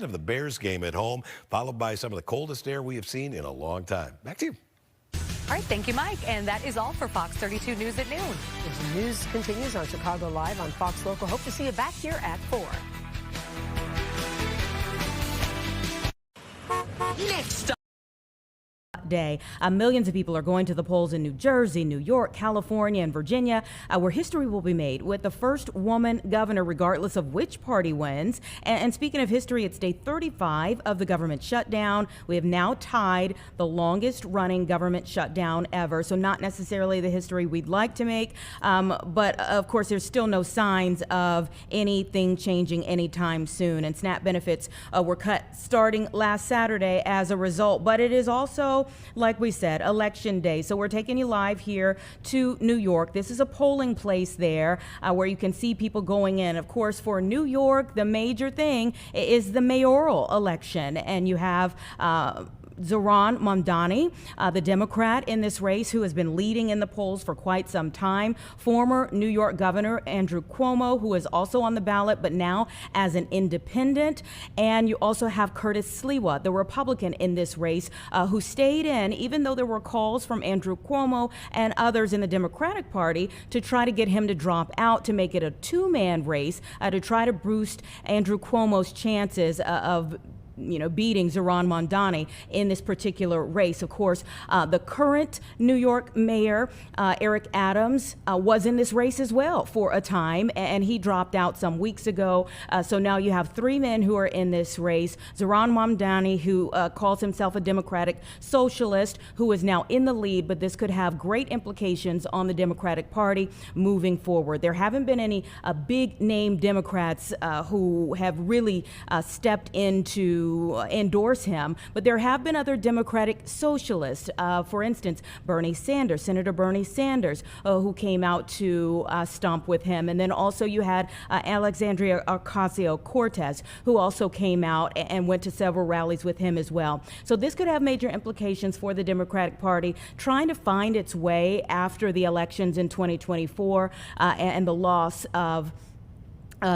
Of the Bears game at home, followed by some of the coldest air we have seen in a long time. Back to you. All right, thank you, Mike. And that is all for Fox 32 News at noon. As the news continues on Chicago Live on Fox Local. Hope to see you back here at 4. Next day. Millions of people are going to the polls in New Jersey, New York, California, and Virginia, where history will be made with the first woman governor, regardless of which party wins. And speaking of history, it's day 35 of the government shutdown. We have now tied the longest running government shutdown ever. So not necessarily the history we'd like to make, but of course, there's still no signs of anything changing anytime soon. And SNAP benefits were cut starting last Saturday as a result. But it is also, like we said, election day. So we're taking you live here to New York. This is a polling place there where you can see people going in. Of course, for New York, the major thing is the mayoral election. And you have Zohran Mamdani, the Democrat in this race, who has been leading in the polls for quite some time. Former New York Governor Andrew Cuomo, who is also on the ballot, but now as an independent. And you also have Curtis Sliwa, the Republican in this race, who stayed in, even though there were calls from Andrew Cuomo and others in the Democratic Party to try to get him to drop out, to make it a two-man race, to try to boost Andrew Cuomo's chances of beating Zohran Mamdani in this particular race. Of course, the current New York mayor, Eric Adams, was in this race as well for a time, and he dropped out some weeks ago. So now you have three men who are in this race. Zohran Mamdani, who calls himself a Democratic socialist, who is now in the lead, but this could have great implications on the Democratic Party moving forward. There haven't been any big name Democrats who have really stepped into endorse him, but there have been other Democratic socialists. For instance, Senator Bernie Sanders, who came out to stomp with him. And then also you had Alexandria Ocasio-Cortez, who also came out and went to several rallies with him as well. So this could have major implications for the Democratic Party trying to find its way after the elections in 2024 and the loss of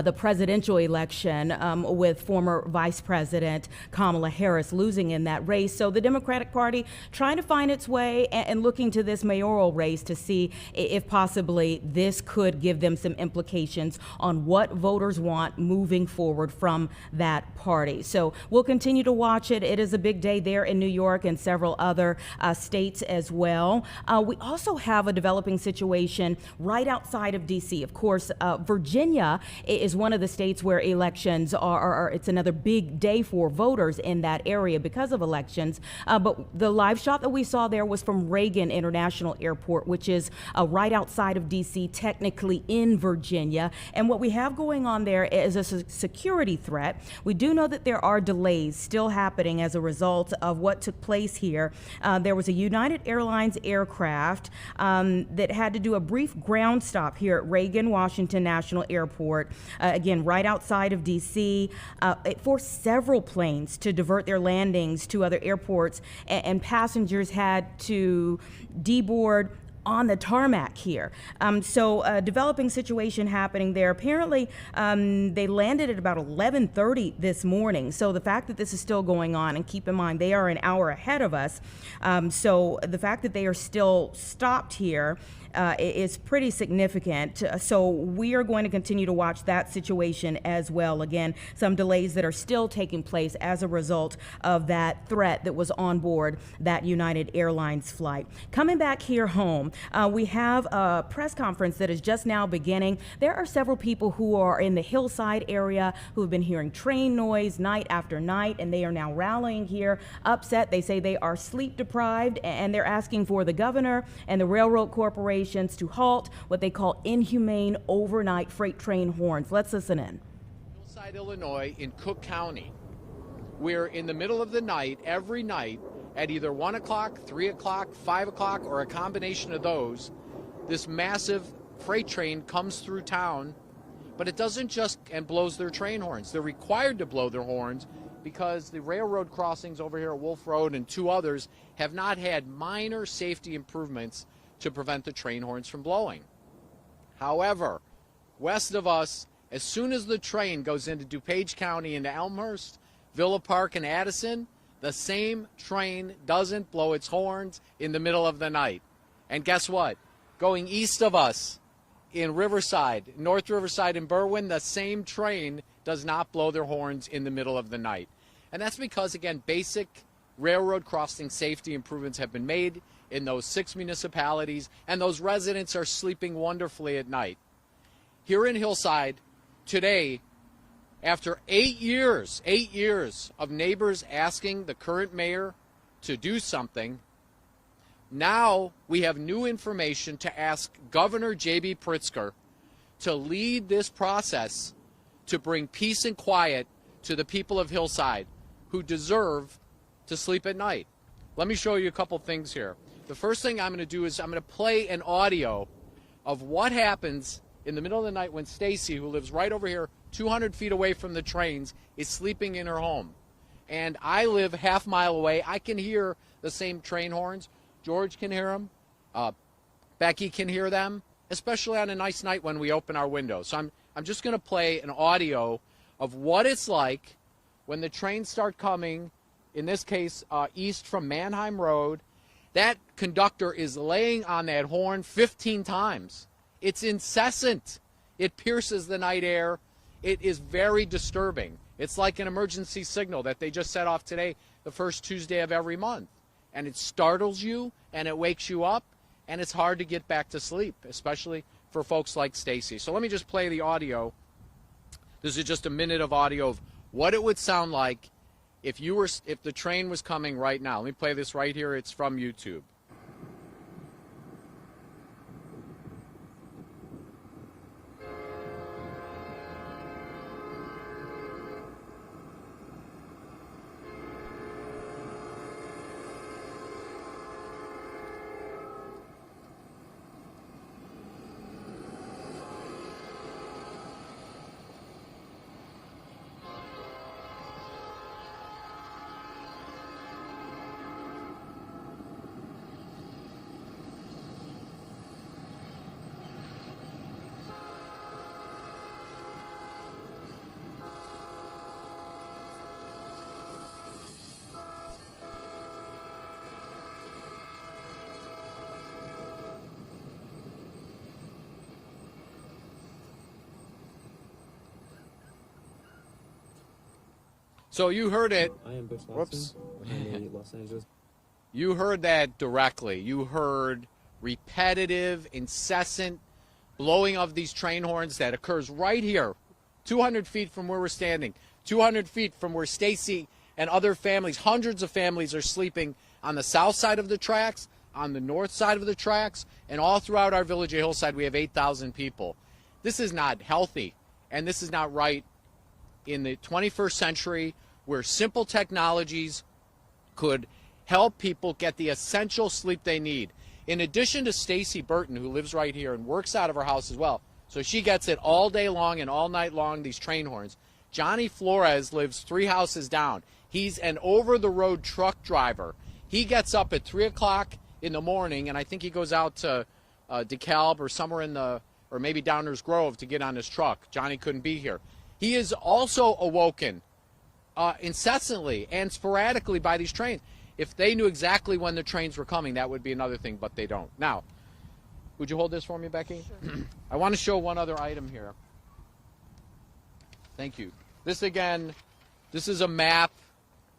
the presidential election with former Vice President Kamala Harris losing in that race. So the Democratic Party trying to find its way and looking to this mayoral race to see if possibly this could give them some implications on what voters want moving forward from that party. So we'll continue to watch it. It is a big day there in New York and several other states as well. We also have a developing situation right outside of D.C. Of course, Virginia is one of the states where elections are it's another big day for voters in that area because of elections. But the live shot that we saw there was from Reagan International Airport, which is right outside of D.C., technically in Virginia. And what we have going on there is a security threat. We do know that there are delays still happening as a result of what took place here. There was a United Airlines aircraft that had to do a brief ground stop here at Reagan Washington National Airport. Again, right outside of D.C., it forced several planes to divert their landings to other airports, and passengers had to deboard on the tarmac here. So a developing situation happening there. Apparently, they landed at about 11:30 this morning. So the fact that this is still going on, and keep in mind, they are an hour ahead of us. So the fact that they are still stopped here is pretty significant. So we are going to continue to watch that situation as well. Again, some delays that are still taking place as a result of that threat that was on board that United Airlines flight. Coming back here home, we have a press conference that is just now beginning. There are several people who are in the Hillside area who have been hearing train noise night after night, and they are now rallying here, upset. They say they are sleep deprived, and they're asking for the governor and the railroad corporations to halt what they call inhumane overnight freight train horns. Let's listen in. Hillside, Illinois, in Cook County, where in the middle of the night, every night, at either 1 o'clock, 3 o'clock, 5 o'clock, or a combination of those, this massive freight train comes through town, but it doesn't just and blows their train horns. They're required to blow their horns because the railroad crossings over here at Wolf Road and two others have not had minor safety improvements to prevent the train horns from blowing. However, west of us, as soon as the train goes into DuPage County into Elmhurst, Villa Park and Addison, the same train doesn't blow its horns in the middle of the night. And guess what? Going east of us in Riverside, North Riverside and Berwyn, the same train does not blow their horns in the middle of the night. And that's because, again, basic railroad crossing safety improvements have been made in those 6 municipalities, and those residents are sleeping wonderfully at night. Here in Hillside, today, after 8 years of neighbors asking the current mayor to do something, now we have new information to ask Governor J.B. Pritzker to lead this process to bring peace and quiet to the people of Hillside who deserve to sleep at night. Let me show you a couple things here. The first thing I'm going to do is I'm going to play an audio of what happens in the middle of the night when Stacy, who lives right over here 200 feet away from the trains, is sleeping in her home. And I live half mile away. I can hear the same train horns. George can hear them. Becky can hear them, especially on a nice night when we open our windows. So I'm just going to play an audio of what it's like when the trains start coming, in this case, east from Mannheim Road. That conductor is laying on that horn 15 times. It's incessant. It pierces the night air. It is very disturbing. It's like an emergency signal that they just set off today, the first Tuesday of every month. And it startles you, and it wakes you up, and it's hard to get back to sleep, especially for folks like Stacy. So let me just play the audio. This is just a minute of audio of what it would sound like if the train was coming right now. Let me play this right here. It's from YouTube. So you heard it. I am Bush Whoops. Los Angeles. You heard that directly. You heard repetitive, incessant blowing of these train horns that occurs right here, 200 feet from where we're standing, 200 feet from where Stacy and other families, hundreds of families, are sleeping on the south side of the tracks, on the north side of the tracks, and all throughout our village of Hillside. We have 8,000 people. This is not healthy, and this is not right in the 21st century, where simple technologies could help people get the essential sleep they need. In addition to Stacy Burton, who lives right here and works out of her house as well, so she gets it all day long and all night long, these train horns. Johnny Flores lives 3 houses down. He's an over-the-road truck driver. He gets up at 3 o'clock in the morning, and I think he goes out to DeKalb or somewhere or maybe Downers Grove to get on his truck. Johnny couldn't be here. He is also awoken incessantly and sporadically by these trains. If they knew exactly when the trains were coming, that would be another thing, but they don't. Now, would you hold this for me, Becky? Sure. I want to show one other item here. Thank you. This is a map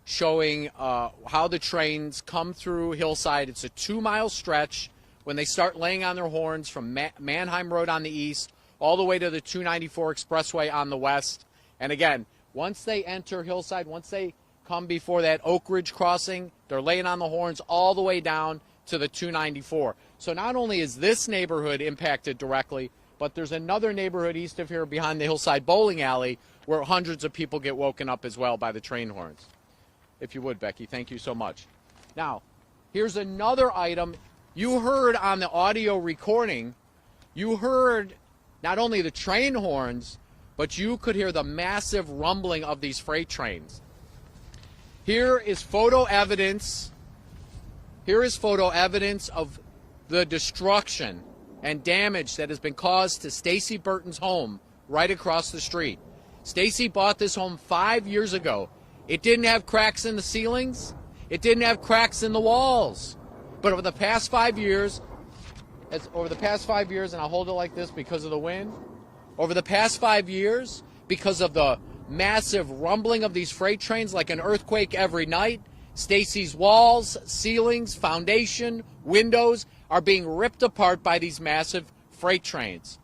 showing how the trains come through Hillside. It's a 2-mile stretch when they start laying on their horns from Mannheim Road on the east all the way to the 294 Expressway on the west. And again, once they enter Hillside, once they come before that Oak Ridge crossing, they're laying on the horns all the way down to the 294. So not only is this neighborhood impacted directly, but there's another neighborhood east of here behind the Hillside Bowling Alley where hundreds of people get woken up as well by the train horns. If you would, Becky, thank you so much. Now, here's another item. You heard on the audio recording, you heard not only the train horns, but you could hear the massive rumbling of these freight trains. Here is photo evidence. Here is photo evidence of the destruction and damage that has been caused to Stacy Burton's home right across the street. Stacy bought this home 5 years ago. It didn't have cracks in the ceilings. It didn't have cracks in the walls. But over the past 5 years, and I'll hold it like this because of the wind, over the past 5 years, because of the massive rumbling of these freight trains like an earthquake every night, Stacy's walls, ceilings, foundation, windows are being ripped apart by these massive freight trains.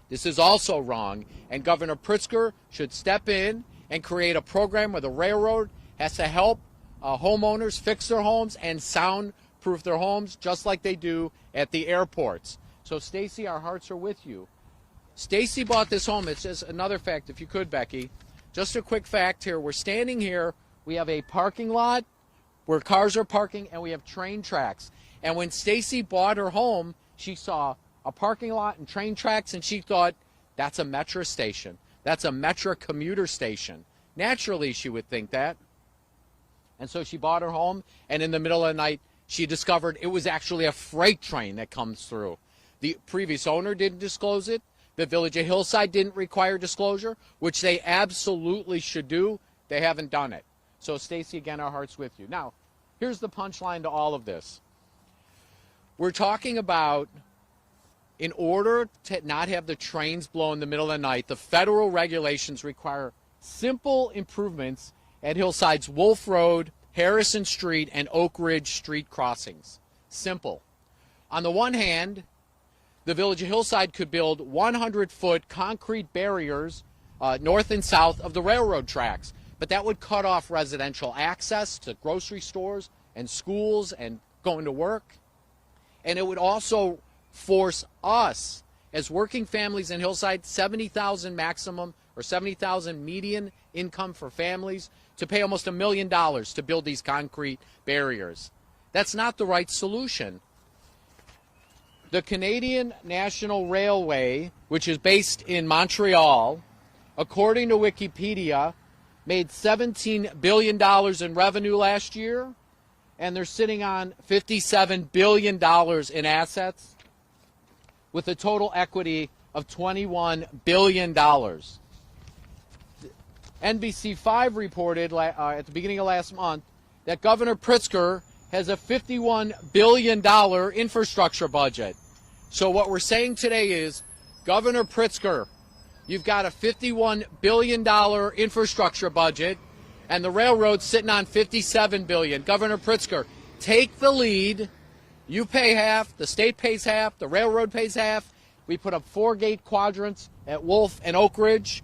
This is also wrong, and Governor Pritzker should step in and create a program where the railroad has to help homeowners fix their homes and soundproof their homes just like they do at the airports. So, Stacy, our hearts are with you. Stacy bought this home. It's just another fact, if you could, Becky. Just a quick fact here. We're standing here. We have a parking lot where cars are parking, and we have train tracks. And when Stacy bought her home, she saw a parking lot and train tracks, and she thought, that's a Metro station. That's a Metro commuter station. Naturally, she would think that. And so she bought her home, and in the middle of the night, she discovered it was actually a freight train that comes through. The previous owner didn't disclose it. The Village of Hillside didn't require disclosure, which they absolutely should do. They haven't done it. So, Stacy, again, our heart's with you. Now, here's the punchline to all of this. We're talking about, in order to not have the trains blow in the middle of the night, the federal regulations require simple improvements at Hillside's Wolf Road, Harrison Street, and Oak Ridge Street crossings. Simple. On the one hand, the Village of Hillside could build 100-foot concrete barriers north and south of the railroad tracks, but that would cut off residential access to grocery stores and schools and going to work. And it would also force us, as working families in Hillside, $70,000 maximum or $70,000 median income for families, to pay almost $1 million to build these concrete barriers. That's not the right solution. The Canadian National Railway, which is based in Montreal, according to Wikipedia, made $17 billion in revenue last year, and they're sitting on $57 billion in assets with a total equity of $21 billion. NBC5 reported at the beginning of last month that Governor Pritzker has a $51 billion infrastructure budget. So what we're saying today is, Governor Pritzker, you've got a $51 billion infrastructure budget, and the railroad's sitting on $57 billion. Governor Pritzker, take the lead. You pay half, the state pays half, the railroad pays half. We put up 4 gate quadrants at Wolf and Oak Ridge,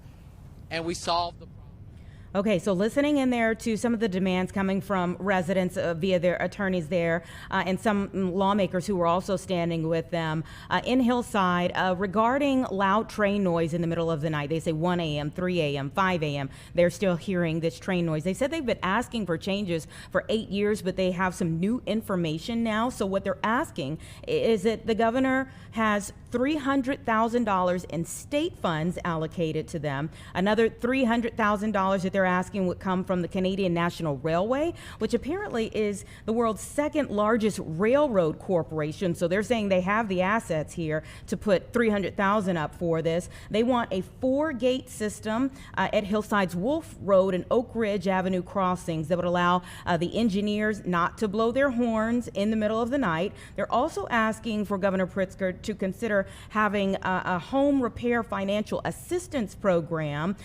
and we solved the problem. Okay, so listening in there to some of the demands coming from residents via their attorneys there and some lawmakers who were also standing with them in Hillside regarding loud train noise in the middle of the night. They say 1 a.m., 3 a.m., 5 a.m. They're still hearing this train noise. They said they've been asking for changes for 8 years, but they have some new information now. So what they're asking is that the governor has $300,000 in state funds allocated to them. Another $300,000 that they're asking would come from the Canadian National Railway, which apparently is the world's second largest railroad corporation. So they're saying they have the assets here to put $300,000 up for this. They want a 4-gate system at Hillside's Wolf Road and Oak Ridge Avenue crossings that would allow the engineers not to blow their horns in the middle of the night. They're also asking for Governor Pritzker to consider having a home repair financial assistance program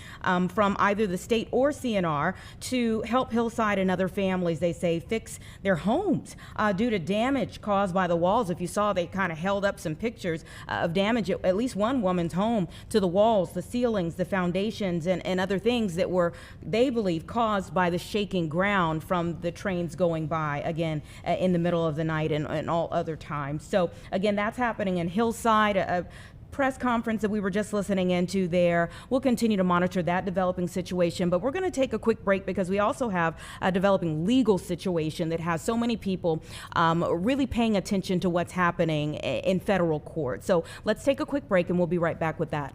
from either the state or CNR to help Hillside and other families, they say, fix their homes due to damage caused by the walls. If you saw, they kind of held up some pictures of damage at least one woman's home to the walls, the ceilings, the foundations, and other things that were, they believe, caused by the shaking ground from the trains going by, again, in the middle of the night and all other times. So, again, that's happening in Hillside. A press conference that we were just listening into there. We'll continue to monitor that developing situation, but we're going to take a quick break because we also have a developing legal situation that has so many people really paying attention to what's happening in federal court. So let's take a quick break and we'll be right back with that.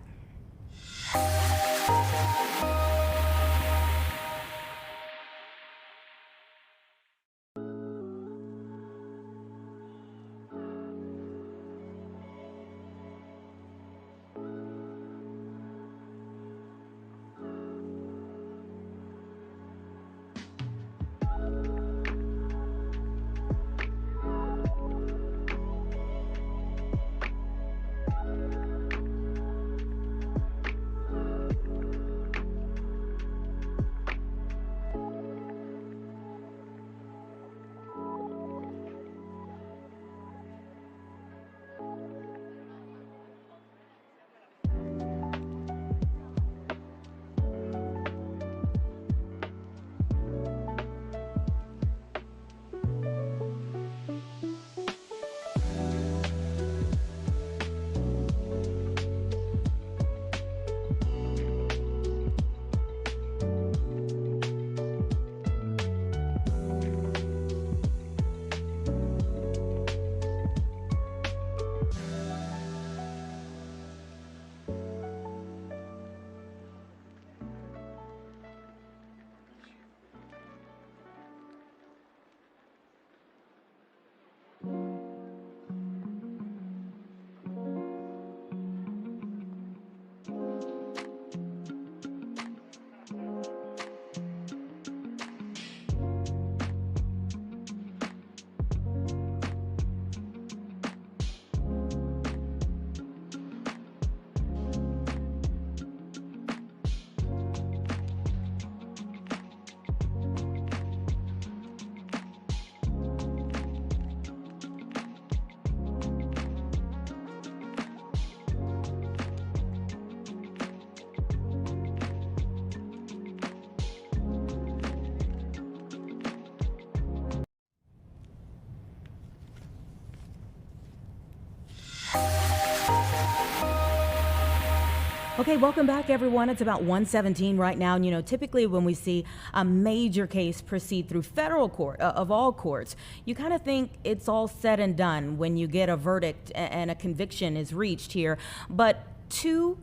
Okay, welcome back, everyone. It's about 1:17 right now. And, typically when we see a major case proceed through federal court, of all courts, you kind of think it's all said and done when you get a verdict and a conviction is reached here. But two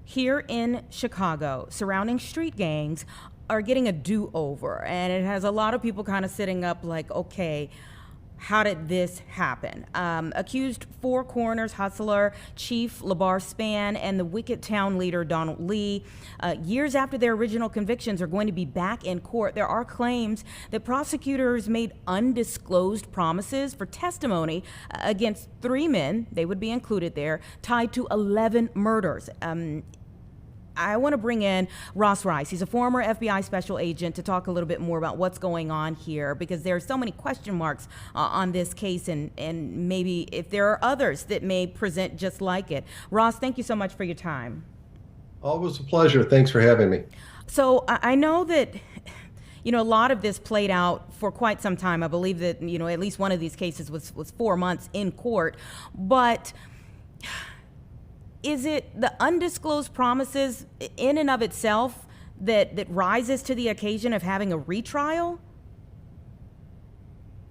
here in Chicago surrounding street gangs are getting a do-over. And it has a lot of people kind of sitting up like, okay, how did this happen? Accused Four Corners hustler Chief LeBar Spann and the Wicked Town leader Donald Lee, years after their original convictions, are going to be back in court. There are claims that prosecutors made undisclosed promises for testimony against three men, they would be included there, tied to 11 murders. I want to bring in Ross Rice. He's a former FBI special agent to talk a little bit more about what's going on here, because there are so many question marks on this case, and maybe if there are others that may present just like it. Ross, thank you so much for your time. Always a pleasure. Thanks for having me. So I know that a lot of this played out for quite some time. I believe that at least one of these cases was 4 months in court, but is it the undisclosed promises in and of itself that rises to the occasion of having a retrial?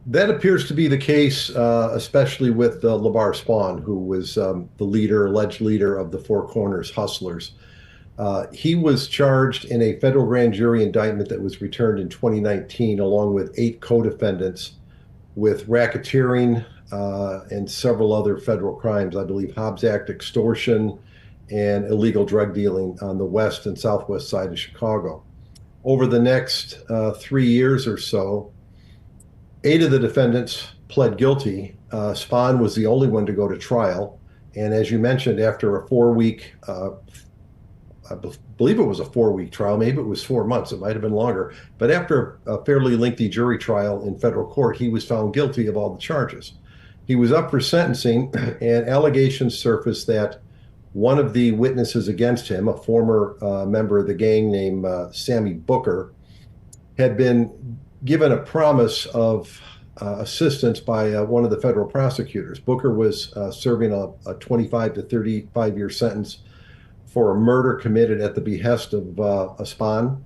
That appears to be the case, especially with LeBar Spann, who was the alleged leader of the Four Corners hustlers. He was charged in a federal grand jury indictment that was returned in 2019, along with 8 co-defendants, with racketeering and several other federal crimes, I believe Hobbs Act extortion and illegal drug dealing on the west and southwest side of Chicago. Over the next 3 years or so, 8 of the defendants pled guilty. Spann was the only one to go to trial. And as you mentioned, after a 4-week, I believe it was a 4-week trial, maybe it was 4 months, it might have been longer. But after a fairly lengthy jury trial in federal court, he was found guilty of all the charges. He was up for sentencing, and allegations surfaced that one of the witnesses against him, a former member of the gang named Sammy Booker, had been given a promise of assistance by one of the federal prosecutors. Booker was serving a 25 to 35-year sentence for a murder committed at the behest of Spann.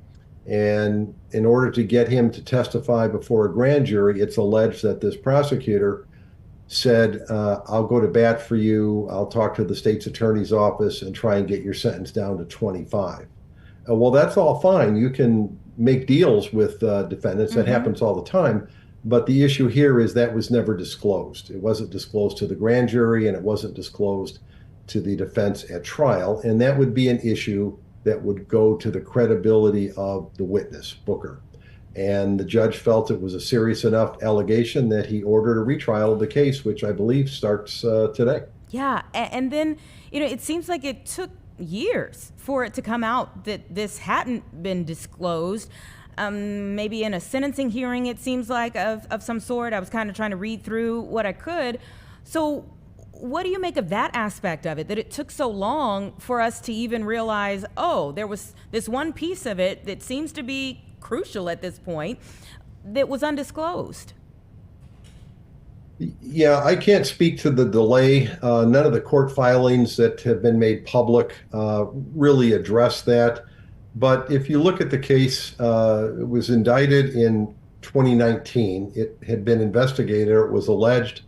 And in order to get him to testify before a grand jury, it's alleged that this prosecutor said, I'll go to bat for you, I'll talk to the state's attorney's office and try and get your sentence down to 25. Well, that's all fine. You can make deals with defendants. That happens all the time. But the issue here is that was never disclosed. It wasn't disclosed to the grand jury, and it wasn't disclosed to the defense at trial. And that would be an issue that would go to the credibility of the witness, Booker. And the judge felt it was a serious enough allegation that he ordered a retrial of the case, which I believe starts today. Yeah, and then, it seems like it took years for it to come out that this hadn't been disclosed. Maybe in a sentencing hearing, it seems like, of some sort. I was kind of trying to read through what I could. So what do you make of that aspect of it, that it took so long for us to even realize, oh, there was this one piece of it that seems to be crucial at this point that was undisclosed? Yeah, I can't speak to the delay. None of the court filings that have been made public really address that. But if you look at the case, it was indicted in 2019. It had been investigated. It was alleged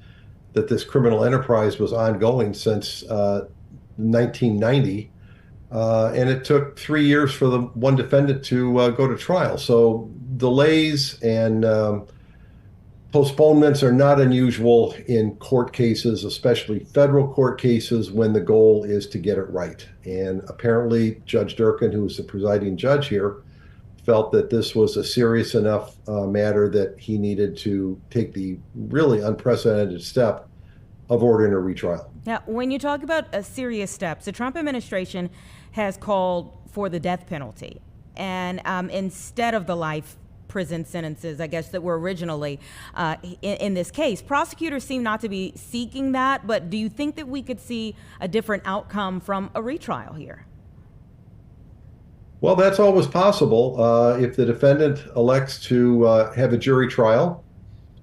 that this criminal enterprise was ongoing since 1990. And it took 3 years for the one defendant to go to trial. So delays and postponements are not unusual in court cases, especially federal court cases, when the goal is to get it right. And apparently Judge Durkin, who was the presiding judge here, felt that this was a serious enough matter that he needed to take the really unprecedented step of ordering a retrial. Now, when you talk about a serious step, the Trump administration has called for the death penalty. And instead of the life prison sentences, I guess, that were originally in this case, prosecutors seem not to be seeking that. But do you think that we could see a different outcome from a retrial here? Well, that's always possible. If the defendant elects to have a jury trial,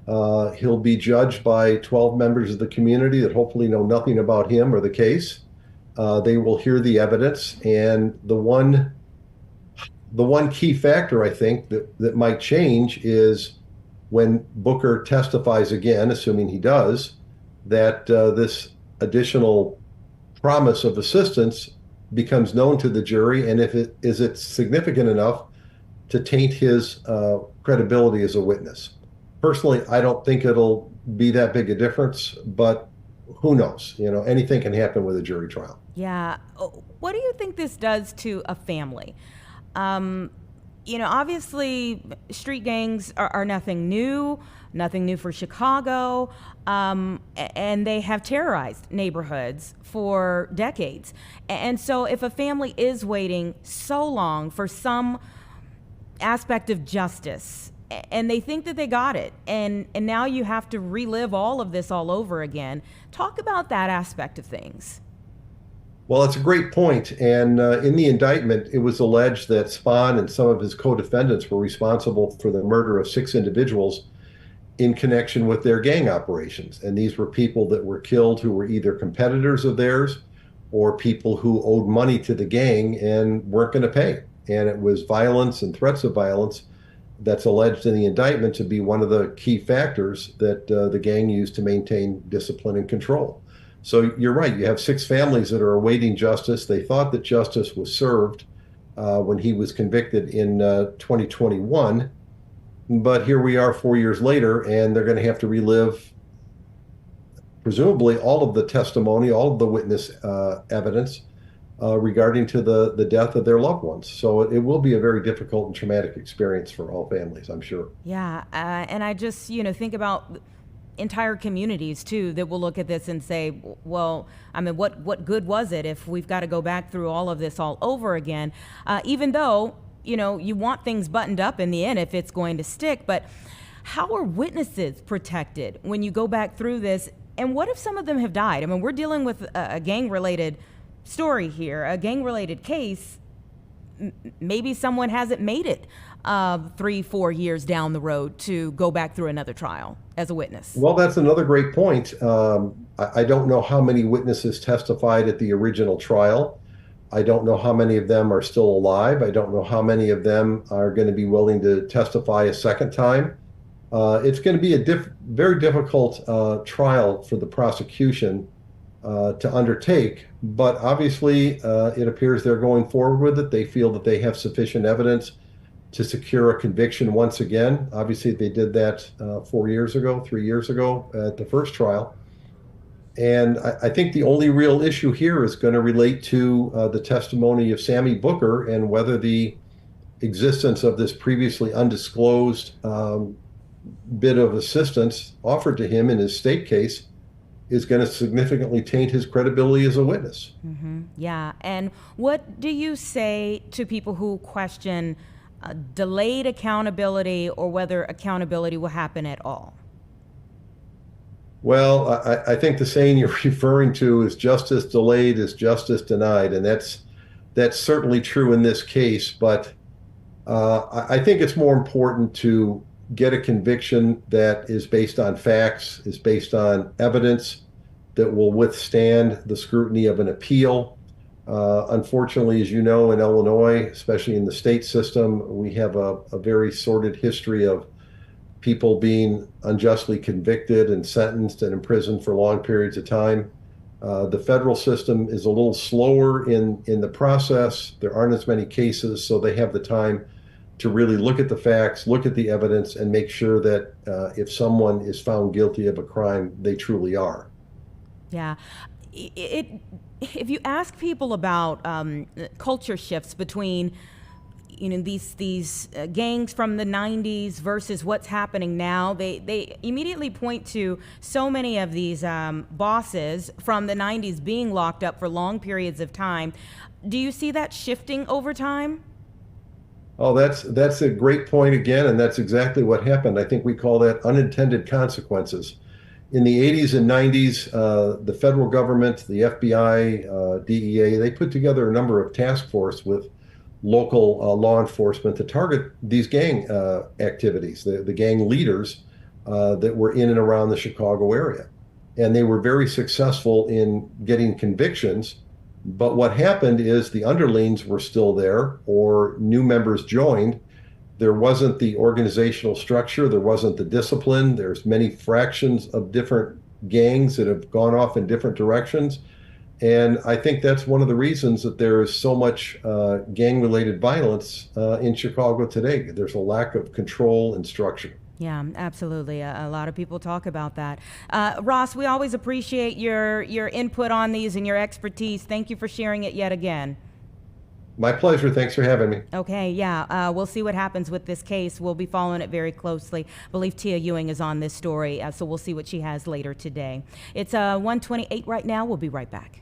he'll be judged by 12 members of the community that hopefully know nothing about him or the case. They will hear the evidence, and the one key factor I think that might change is when Booker testifies again, assuming he does, that this additional promise of assistance becomes known to the jury, and if it is it significant enough to taint his credibility as a witness. Personally, I don't think it'll be that big a difference, but who knows? Anything can happen with a jury trial. Yeah. What do you think this does to a family? Obviously, street gangs are nothing new for Chicago, and they have terrorized neighborhoods for decades. And so if a family is waiting so long for some aspect of justice, and they think that they got it, and now you have to relive all of this all over again, talk about that aspect of things. Well, it's a great point. And in the indictment, it was alleged that Spahn and some of his co-defendants were responsible for the murder of 6 individuals in connection with their gang operations. And these were people that were killed who were either competitors of theirs or people who owed money to the gang and weren't going to pay. And it was violence and threats of violence that's alleged in the indictment to be one of the key factors that the gang used to maintain discipline and control. So you're right. You have 6 families that are awaiting justice. They thought that justice was served when he was convicted in 2021. But here we are 4 years later, and they're going to have to relive, presumably, all of the testimony, all of the witness evidence regarding to the death of their loved ones. So it will be a very difficult and traumatic experience for all families, I'm sure. Yeah. And I just, think about entire communities too that will look at this and say, well, I mean, what good was it if we've got to go back through all of this all over again? Even though, you want things buttoned up in the end if it's going to stick, but how are witnesses protected when you go back through this? And what if some of them have died? I mean, we're dealing with a gang-related story here, a gang-related case. Maybe someone hasn't made it 3-4 years down the road to go back through another trial as a witness. Well, that's another great point. I don't know how many witnesses testified at the original trial. I don't know how many of them are still alive. I don't know how many of them are going to be willing to testify a second time. It's going to be a very difficult trial for the prosecution to undertake, but obviously it appears they're going forward with it. They feel that they have sufficient evidence to secure a conviction once again. Obviously, they did that 3 years ago at the first trial. And I think the only real issue here is going to relate to the testimony of Sammy Booker and whether the existence of this previously undisclosed bit of assistance offered to him in his state case is going to significantly taint his credibility as a witness. Mm-hmm. Yeah. And what do you say to people who question delayed accountability or whether accountability will happen at all? Well, I think the saying you're referring to is justice delayed is justice denied, and that's certainly true in this case. But I think it's more important to get a conviction that is based on facts, is based on evidence that will withstand the scrutiny of an appeal. Unfortunately, as you know, in Illinois, especially in the state system, we have a very sordid history of people being unjustly convicted and sentenced and imprisoned for long periods of time. The federal system is a little slower in the process. There aren't as many cases, so they have the time to really look at the facts, look at the evidence, and make sure that if someone is found guilty of a crime, they truly are. Yeah. If you ask people about culture shifts between these gangs from the 90s versus what's happening now, they immediately point to so many of these bosses from the 90s being locked up for long periods of time. Do you see that shifting over time? Oh, that's a great point again, and that's exactly what happened. I think we call that unintended consequences. In the 80s and 90s, the federal government, the FBI, DEA, they put together a number of task force with local law enforcement to target these gang activities, the gang leaders that were in and around the Chicago area. And they were very successful in getting convictions But what happened is the underlings were still there, or new members joined. There wasn't the organizational structure, there wasn't the discipline. There's many fractions of different gangs that have gone off in different directions. And I think that's one of the reasons that there is so much gang-related violence in Chicago today. There's a lack of control and structure. Yeah, absolutely. A lot of people talk about that. Ross, we always appreciate your input on these and your expertise. Thank you for sharing it yet again. My pleasure. Thanks for having me. Okay, yeah, we'll see what happens with this case. We'll be following it very closely. I believe Tia Ewing is on this story, so we'll see what she has later today. It's 1:28 right now. We'll be right back.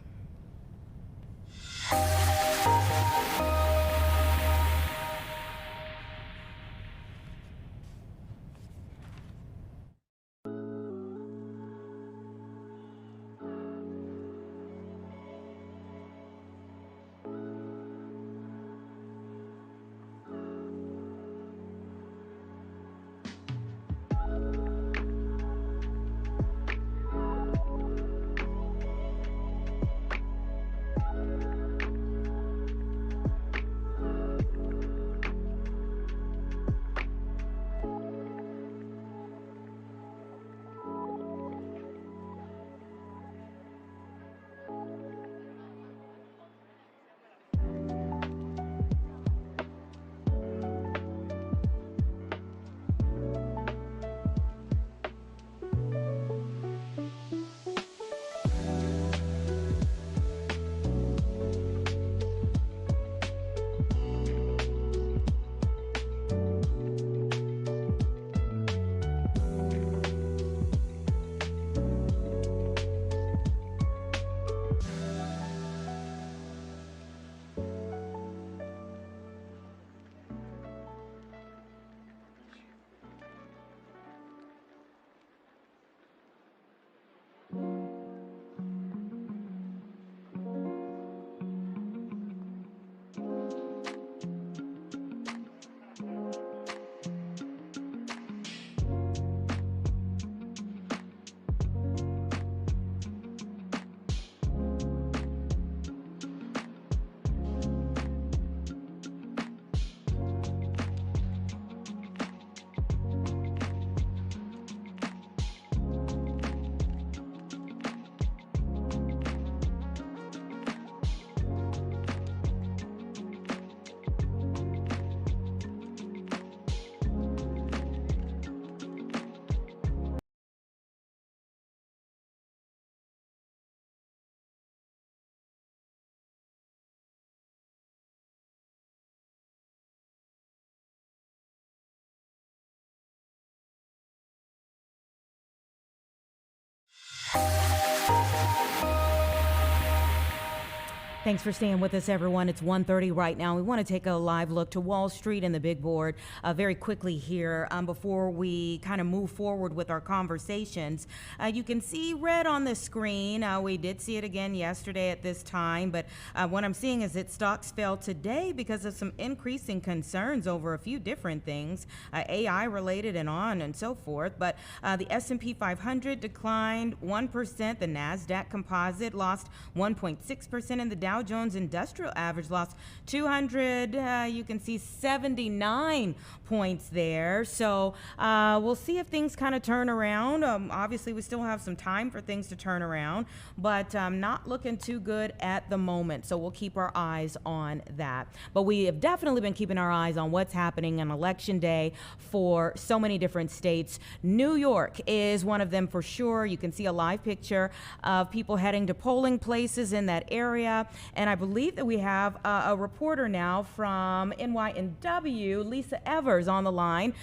Thanks for staying with us, everyone. It's 1:30 right now. We want to take a live look to Wall Street and the big board very quickly here before we kind of move forward with our conversations. You can see red on the screen. We did see it again yesterday at this time, but what I'm seeing is that stocks fell today because of some increasing concerns over a few different things, AI related and on and so forth. But the S&P 500 declined 1%. The NASDAQ composite lost 1.6%, and the Dow Jones Industrial Average lost 200. You can see 79 points there. So we'll see if things kind of turn around. Obviously, we still have some time for things to turn around, but not looking too good at the moment. So we'll keep our eyes on that. But we have definitely been keeping our eyes on what's happening on Election Day for so many different states. New York is one of them for sure. You can see a live picture of people heading to polling places in that area. And I believe that we have a reporter now from NYNW, Lisa Evers, on the line.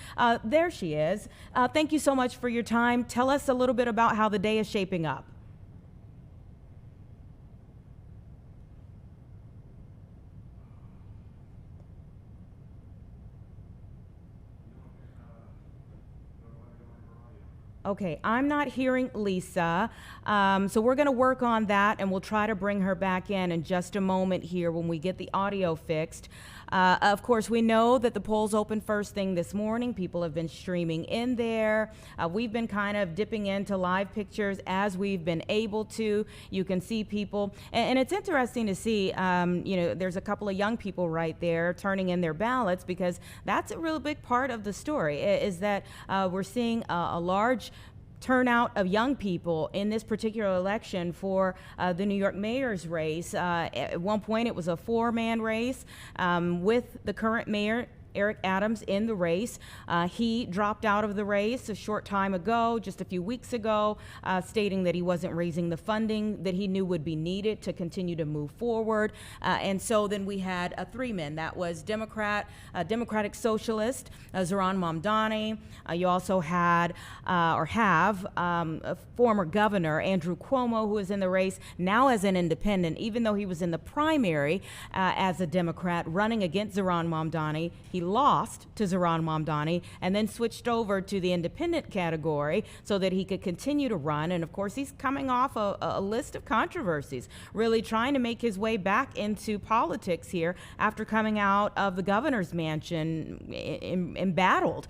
There she is. Thank you so much for your time. Tell us a little bit about how the day is shaping up. Okay, I'm not hearing Lisa. So we're going to work on that, and we'll try to bring her back in just a moment here when we get the audio fixed. Of course, we know that the polls opened first thing this morning. People have been streaming in there. We've been kind of dipping into live pictures as we've been able to. You can see people, and it's interesting to see, there's a couple of young people right there turning in their ballots, because that's a real big part of the story, is that we're seeing a large turnout of young people in this particular election for the New York mayor's race. At one point, it was a four-man race with the current mayor, Eric Adams, in the race. He dropped out of the race a short time ago, just a few weeks ago, stating that he wasn't raising the funding that he knew would be needed to continue to move forward. And so then we had three men. That was Democratic Socialist, Zohran Mamdani. You also had, a former governor, Andrew Cuomo, who is in the race now as an independent, even though he was in the primary as a Democrat running against Zohran Mamdani. He lost to Zohran Mamdani and then switched over to the independent category so that he could continue to run. And of course, he's coming off a list of controversies, really trying to make his way back into politics here after coming out of the governor's mansion embattled.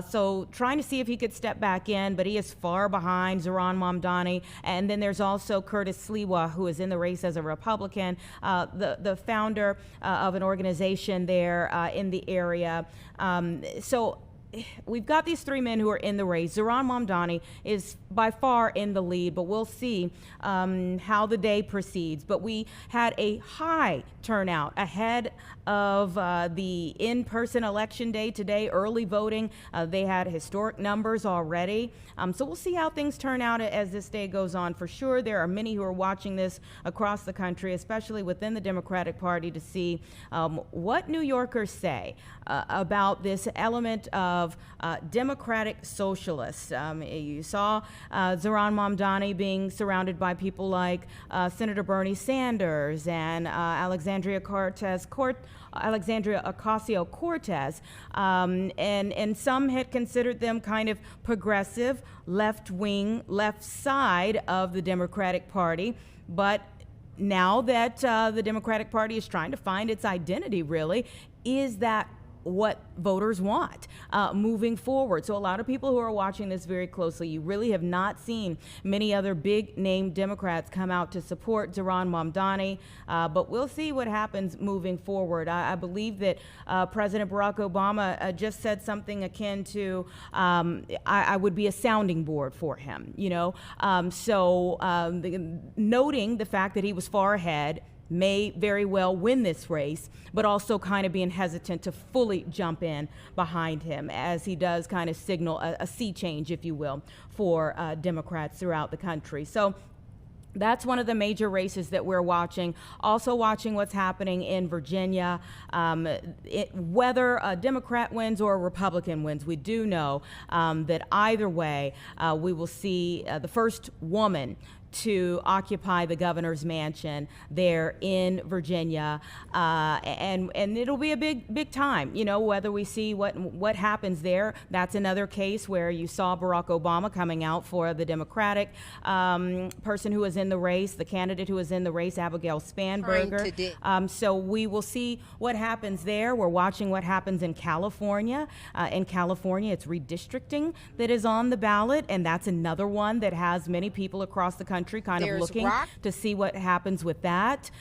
So trying to see if he could step back in, but he is far behind Zohran Mamdani. And then there's also Curtis Sliwa, who is in the race as a Republican, the founder of an organization there in the area. So we've got these three men who are in the race. Zohran Mamdani is by far in the lead, but we'll see how the day proceeds. But we had a high turnout ahead of the in-person election day today, early voting. They had historic numbers already. So we'll see how things turn out as this day goes on. For sure, there are many who are watching this across the country, especially within the Democratic Party, to see what New Yorkers say about this element of democratic socialists. You saw Zohran Mamdani being surrounded by people like Senator Bernie Sanders and Alexandria Ocasio-Cortez, and some had considered them kind of progressive, left-wing, left side of the Democratic Party. But now that the Democratic Party is trying to find its identity, really, is that what voters want moving forward? So a lot of people who are watching this very closely, you really have not seen many other big name Democrats come out to support Zohran Mamdani, but we'll see what happens moving forward. I believe that President Barack Obama just said something akin to, I would be a sounding board for him, noting the fact that he was far ahead, may very well win this race, but also kind of being hesitant to fully jump in behind him, as he does kind of signal a sea change, if you will, for Democrats throughout the country. So that's one of the major races that we're watching. Also watching what's happening in Virginia. Whether a Democrat wins or a Republican wins, we do know that either way, we will see the first woman to occupy the governor's mansion there in Virginia, and it'll be a big time. Whether we see what happens there. That's another case where you saw Barack Obama coming out for the Democratic person who was in the race, the candidate who was in the race, Abigail Spanberger. So we will see what happens there. We're watching what happens in California. In California, it's redistricting that is on the ballot, and that's another one that has many people across the country kind of looking to see what happens with that.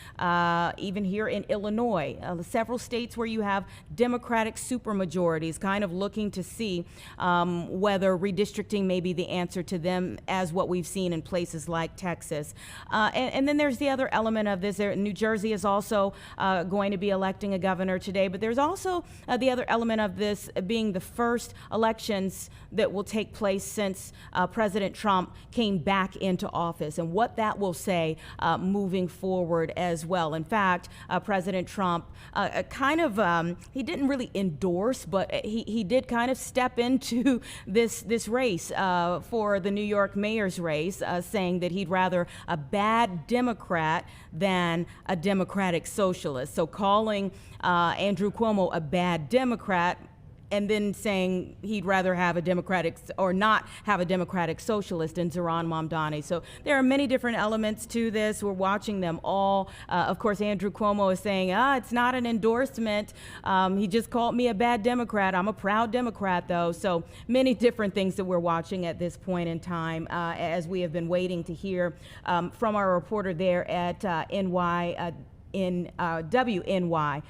Even here in Illinois, several states where you have Democratic supermajorities kind of looking to see whether redistricting may be the answer to them, as what we've seen in places like Texas. And then there's the other element of this. New Jersey is also going to be electing a governor today, but there's also the other element of this being the first elections that will take place since President Trump came back into office, and what that will say moving forward as well. In fact, President Trump he didn't really endorse, but he did kind of step into this race for the New York mayor's race, saying that he'd rather a bad Democrat than a Democratic socialist. So calling Andrew Cuomo a bad Democrat, and then saying he'd rather have a Democratic or not have a Democratic socialist in Zohran Mamdani. So there are many different elements to this. We're watching them all. Of course, Andrew Cuomo is saying, it's not an endorsement. He just called me a bad Democrat. I'm a proud Democrat, though. So many different things that we're watching at this point in time as we have been waiting to hear from our reporter there at WNYW.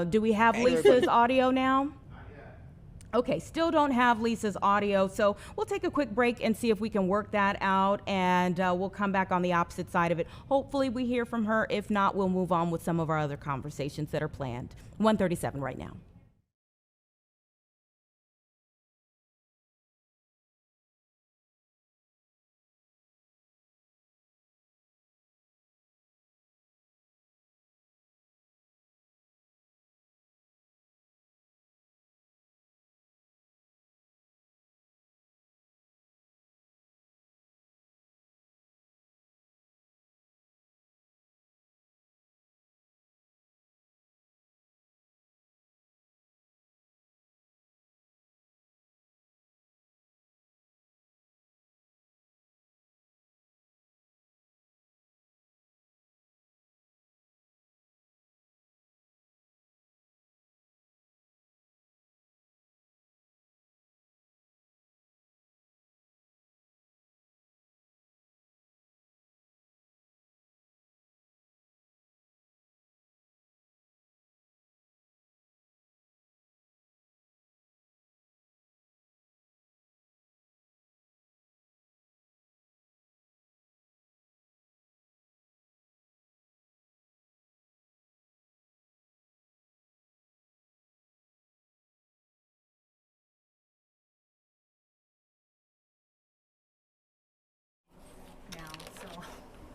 Do we have Lisa's audio now? Okay, still don't have Lisa's audio, so we'll take a quick break and see if we can work that out, and we'll come back on the opposite side of it. Hopefully we hear from her. If not, we'll move on with some of our other conversations that are planned. 1:37 right now.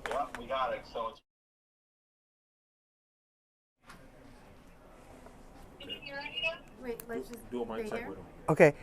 Yeah, we got it. So it's. Wait, let's just Do a mic check with him. Okay.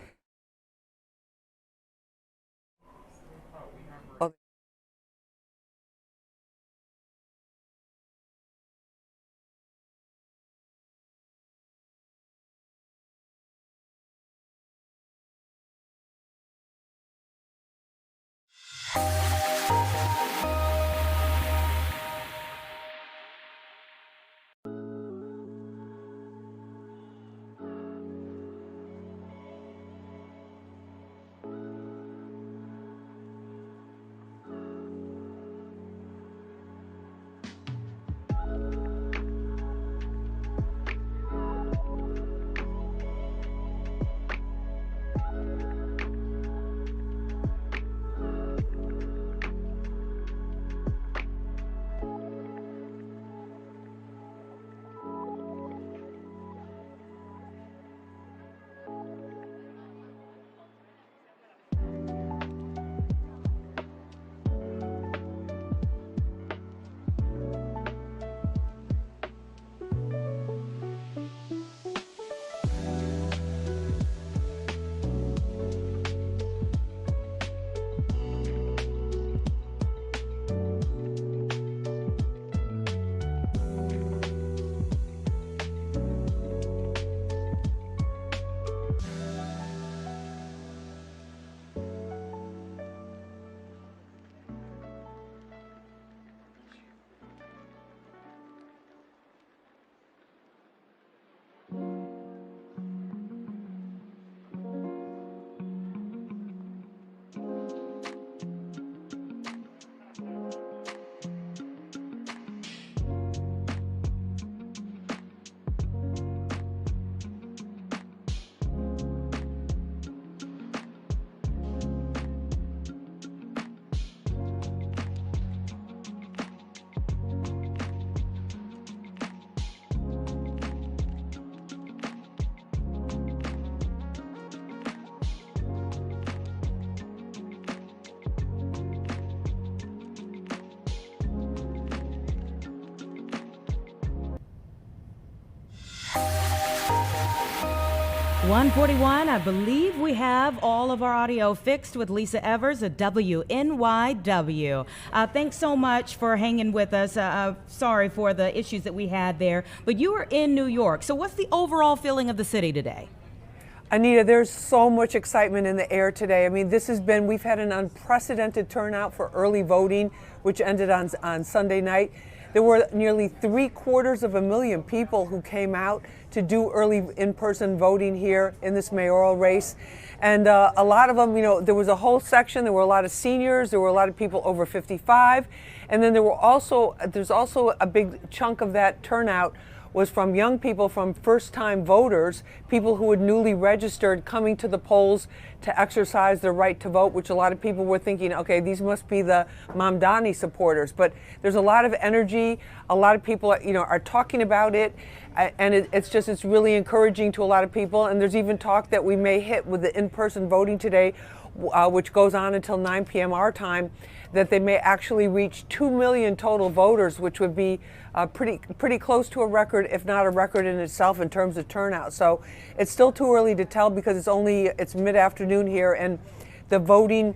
141, I believe we have all of our audio fixed with Lisa Evers at WNYW. Thanks so much for hanging with us. Sorry for the issues that we had there, but you were in New York. So what's the overall feeling of the city today? Anita, there's so much excitement in the air today. I mean, we've had an unprecedented turnout for early voting, which ended on Sunday night. There were nearly 750,000 people who came out to do early in-person voting here in this mayoral race. And a lot of them, there was a whole section, there were a lot of seniors, there were a lot of people over 55. And then there's also a big chunk of that turnout was from young people, from first-time voters, people who had newly registered coming to the polls to exercise their right to vote, which a lot of people were thinking, okay, these must be the Mamdani supporters. But there's a lot of energy. A lot of people, are talking about it. And it's really encouraging to a lot of people. And there's even talk that we may hit with the in-person voting today, which goes on until 9 p.m. our time, that they may actually reach 2 million total voters, which would be pretty close to a record, if not a record in itself in terms of turnout. So it's still too early to tell because it's mid-afternoon here, and the voting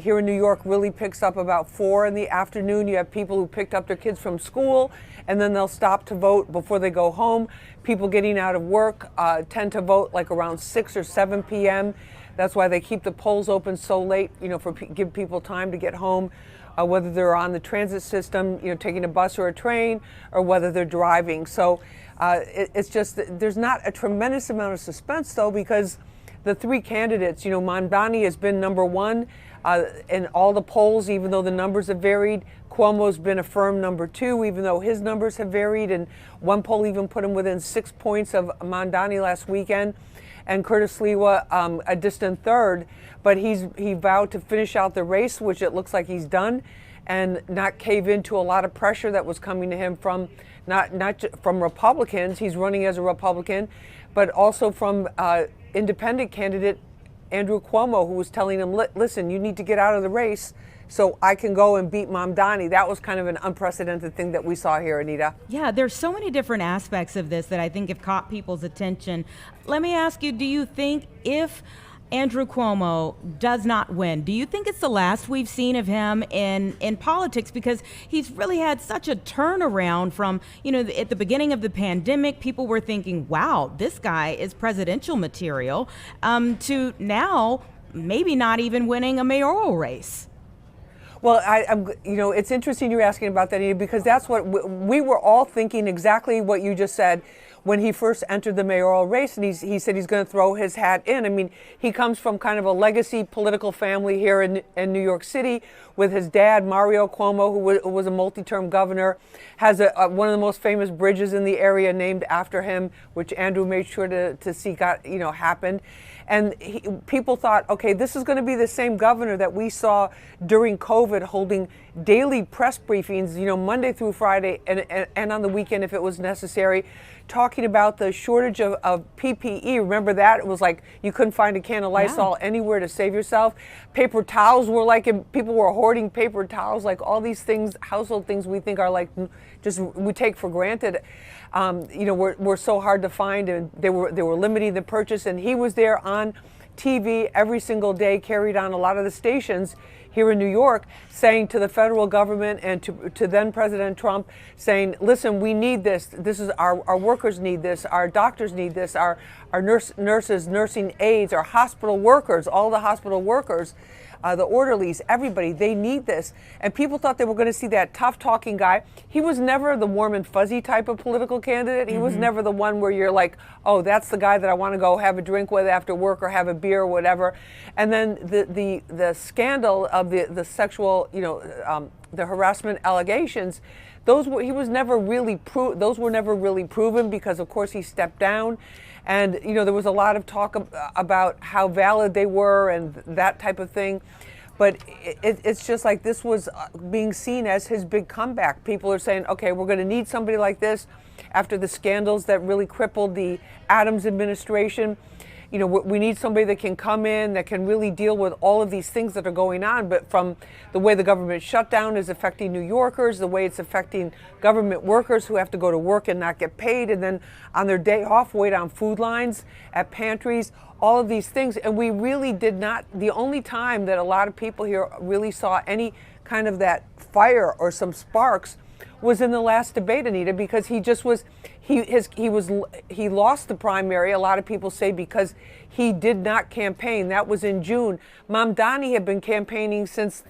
here in New York really picks up about 4 in the afternoon. You have people who picked up their kids from school, and then they'll stop to vote before they go home. People getting out of work tend to vote like around 6 or 7 p.m. That's why they keep the polls open so late, give people time to get home, whether they're on the transit system, taking a bus or a train, or whether they're driving. So it's just, there's not a tremendous amount of suspense, though, because the 3 candidates, Mamdani has been number 1 in all the polls, even though the numbers have varied. Cuomo's been a firm number 2, even though his numbers have varied, and one poll even put him within 6 points of Mamdani last weekend. And Curtis Lewa, a distant third, but he vowed to finish out the race, which it looks like he's done, and not cave into a lot of pressure that was coming to him from not from Republicans. He's running as a Republican, but also from independent candidate Andrew Cuomo, who was telling him, listen, you need to get out of the race so I can go and beat Mamdani. That was kind of an unprecedented thing that we saw here, Anita. Yeah, there's so many different aspects of this that I think have caught people's attention. Let me ask you, do you think if Andrew Cuomo does not win, do you think it's the last we've seen of him in politics? Because he's really had such a turnaround from, at the beginning of the pandemic, people were thinking, wow, this guy is presidential material, to now maybe not even winning a mayoral race. Well, it's interesting you're asking about that, Anita, because that's what we were all thinking, exactly what you just said when he first entered the mayoral race, and he said he's going to throw his hat in. I mean, he comes from kind of a legacy political family here in New York City with his dad, Mario Cuomo, who was a multi-term governor, has one of the most famous bridges in the area named after him, which Andrew made sure to see happened. And people thought, okay, this is going to be the same governor that we saw during COVID, holding daily press briefings, Monday through Friday and on the weekend if it was necessary, talking about the shortage of PPE. Remember that? It was like you couldn't find a can of Lysol anywhere to save yourself. Paper towels were people were hoarding paper towels, like all these things, household things we think are like just we take for granted. Were so hard to find, and they were limiting the purchase. And he was there on TV every single day, carried on a lot of the stations here in New York, saying to the federal government and to then President Trump, saying, listen, we need this. This is our workers need this. Our doctors need this. Our nurses, nursing aides, our hospital workers, all the hospital workers, the orderlies, everybody, they need this. And people thought they were going to see that tough talking guy. He was never the warm and fuzzy type of political candidate. He was never the one where you're like, oh, that's the guy that I want to go have a drink with after work or have a beer or whatever. And then the scandal of the sexual, the harassment allegations, those were never really proven because, of course, he stepped down. And, there was a lot of talk about how valid they were and that type of thing. But it's just like this was being seen as his big comeback. People are saying, okay, we're going to need somebody like this after the scandals that really crippled the Adams administration. you know, we need somebody that can come in, that can really deal with all of these things that are going on. But from the way the government shutdown is affecting New Yorkers, the way it's affecting government workers who have to go to work and not get paid, and then on their day off wait on food lines at pantries, all of these things. And we really did not, the only time that a lot of people here really saw any kind of that fire or some sparks was in the last debate, Anita, because he just was, he lost the primary, a lot of people say, because he did not campaign. That was in June. Mamdani had been campaigning since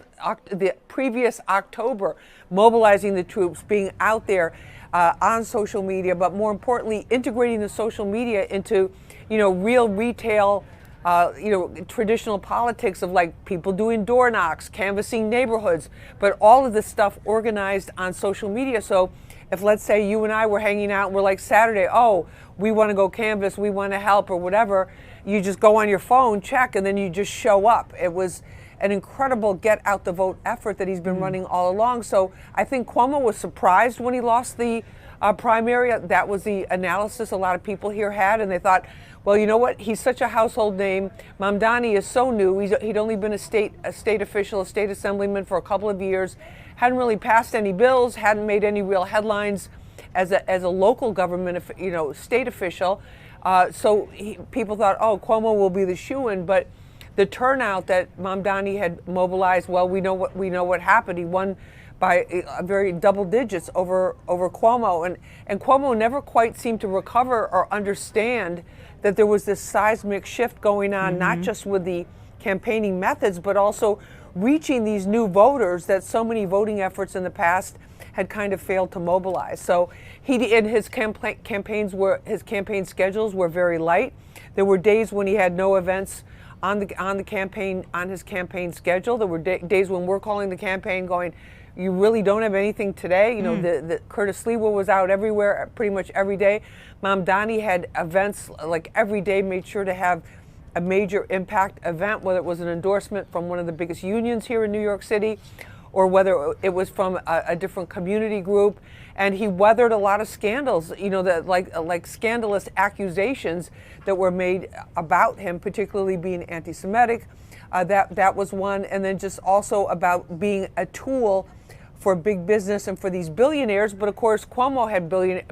the previous October, mobilizing the troops, being out there on social media, but more importantly, integrating the social media into, you know, real retail, you know, traditional politics of like people doing door knocks, canvassing neighborhoods, but all of this stuff organized on social media. So if, let's say, you and I were hanging out and we're like, Saturday, oh, we want to go canvass, we want to help or whatever, you just go on your phone, check, and then you just show up. It was an incredible get out the vote effort that he's been running all along. So I think Cuomo was surprised when he lost the primary. That was the analysis a lot of people here had, and they thought, well, you know what? He's such a household name. Mamdani is so new. He'd only been a state official, a state assemblyman for a couple of years, hadn't really passed any bills, hadn't made any real headlines as a local government, you know, state official. So people thought, oh, Cuomo will be the shoo-in, but the turnout that Mamdani had mobilized, well, we know what happened. He won by a very double digits over Cuomo, and Cuomo never quite seemed to recover or understand that there was this seismic shift going on, not just with the campaigning methods, but also reaching these new voters that so many voting efforts in the past had kind of failed to mobilize. So his campaign schedules were very light. There were days when he had no events on his campaign schedule. There were days when we're calling the campaign going, you really don't have anything today. You know, the Curtis Lewa was out everywhere, pretty much every day. Mamdani had events like every day, made sure to have a major impact event, whether it was an endorsement from one of the biggest unions here in New York City, or whether it was from a different community group. And he weathered a lot of scandals, you know, that like scandalous accusations that were made about him, particularly being anti-Semitic. That was one. And then just also about being a tool for big business and for these billionaires. But of course, Cuomo had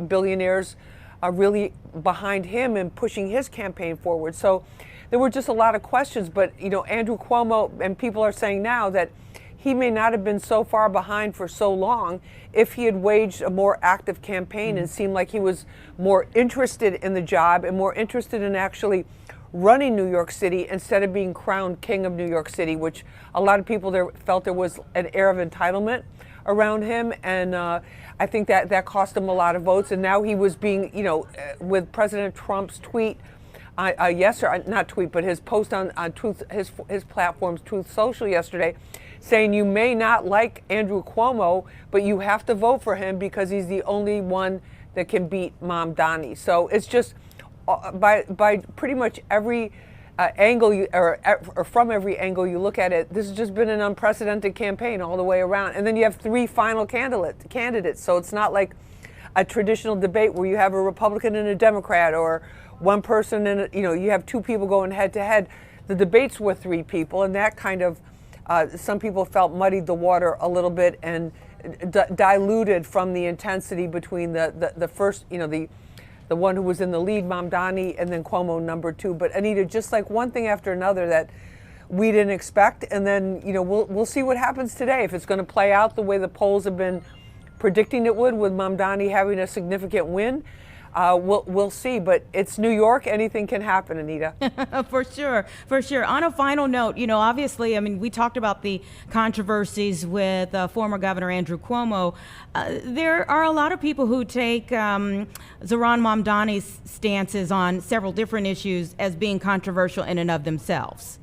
billionaires really behind him and pushing his campaign forward. So there were just a lot of questions. But, you know, Andrew Cuomo, and people are saying now that he may not have been so far behind for so long if he had waged a more active campaign and seemed like he was more interested in the job and more interested in actually running New York City instead of being crowned king of New York City, which a lot of people there felt there was an air of entitlement around him. And I think that cost him a lot of votes. And now he was being, you know, with President Trump's tweet, not tweet, but his post on Truth, his platform's Truth Social yesterday, saying you may not like Andrew Cuomo, but you have to vote for him because he's the only one that can beat Mamdani. So it's just by pretty much every angle or from every angle you look at it, this has just been an unprecedented campaign all the way around. And then you have three final candidates. So it's not like a traditional debate where you have a Republican and a Democrat, or one person and, you know, you have two people going head to head. The debates were three people, and that kind of some people felt muddied the water a little bit and diluted from the intensity between the first, you know, the one who was in the lead, Mamdani, and then Cuomo number two. But Anita, just like one thing after another that we didn't expect, and then, you know, we'll see what happens today, if it's going to play out the way the polls have been predicting it would, with Mamdani having a significant win. We'll see, but it's New York. Anything can happen, Anita. For sure. On a final note, you know, obviously, I mean, we talked about the controversies with former Governor Andrew Cuomo. There are a lot of people who take Zohran Mamdani's stances on several different issues as being controversial in and of themselves.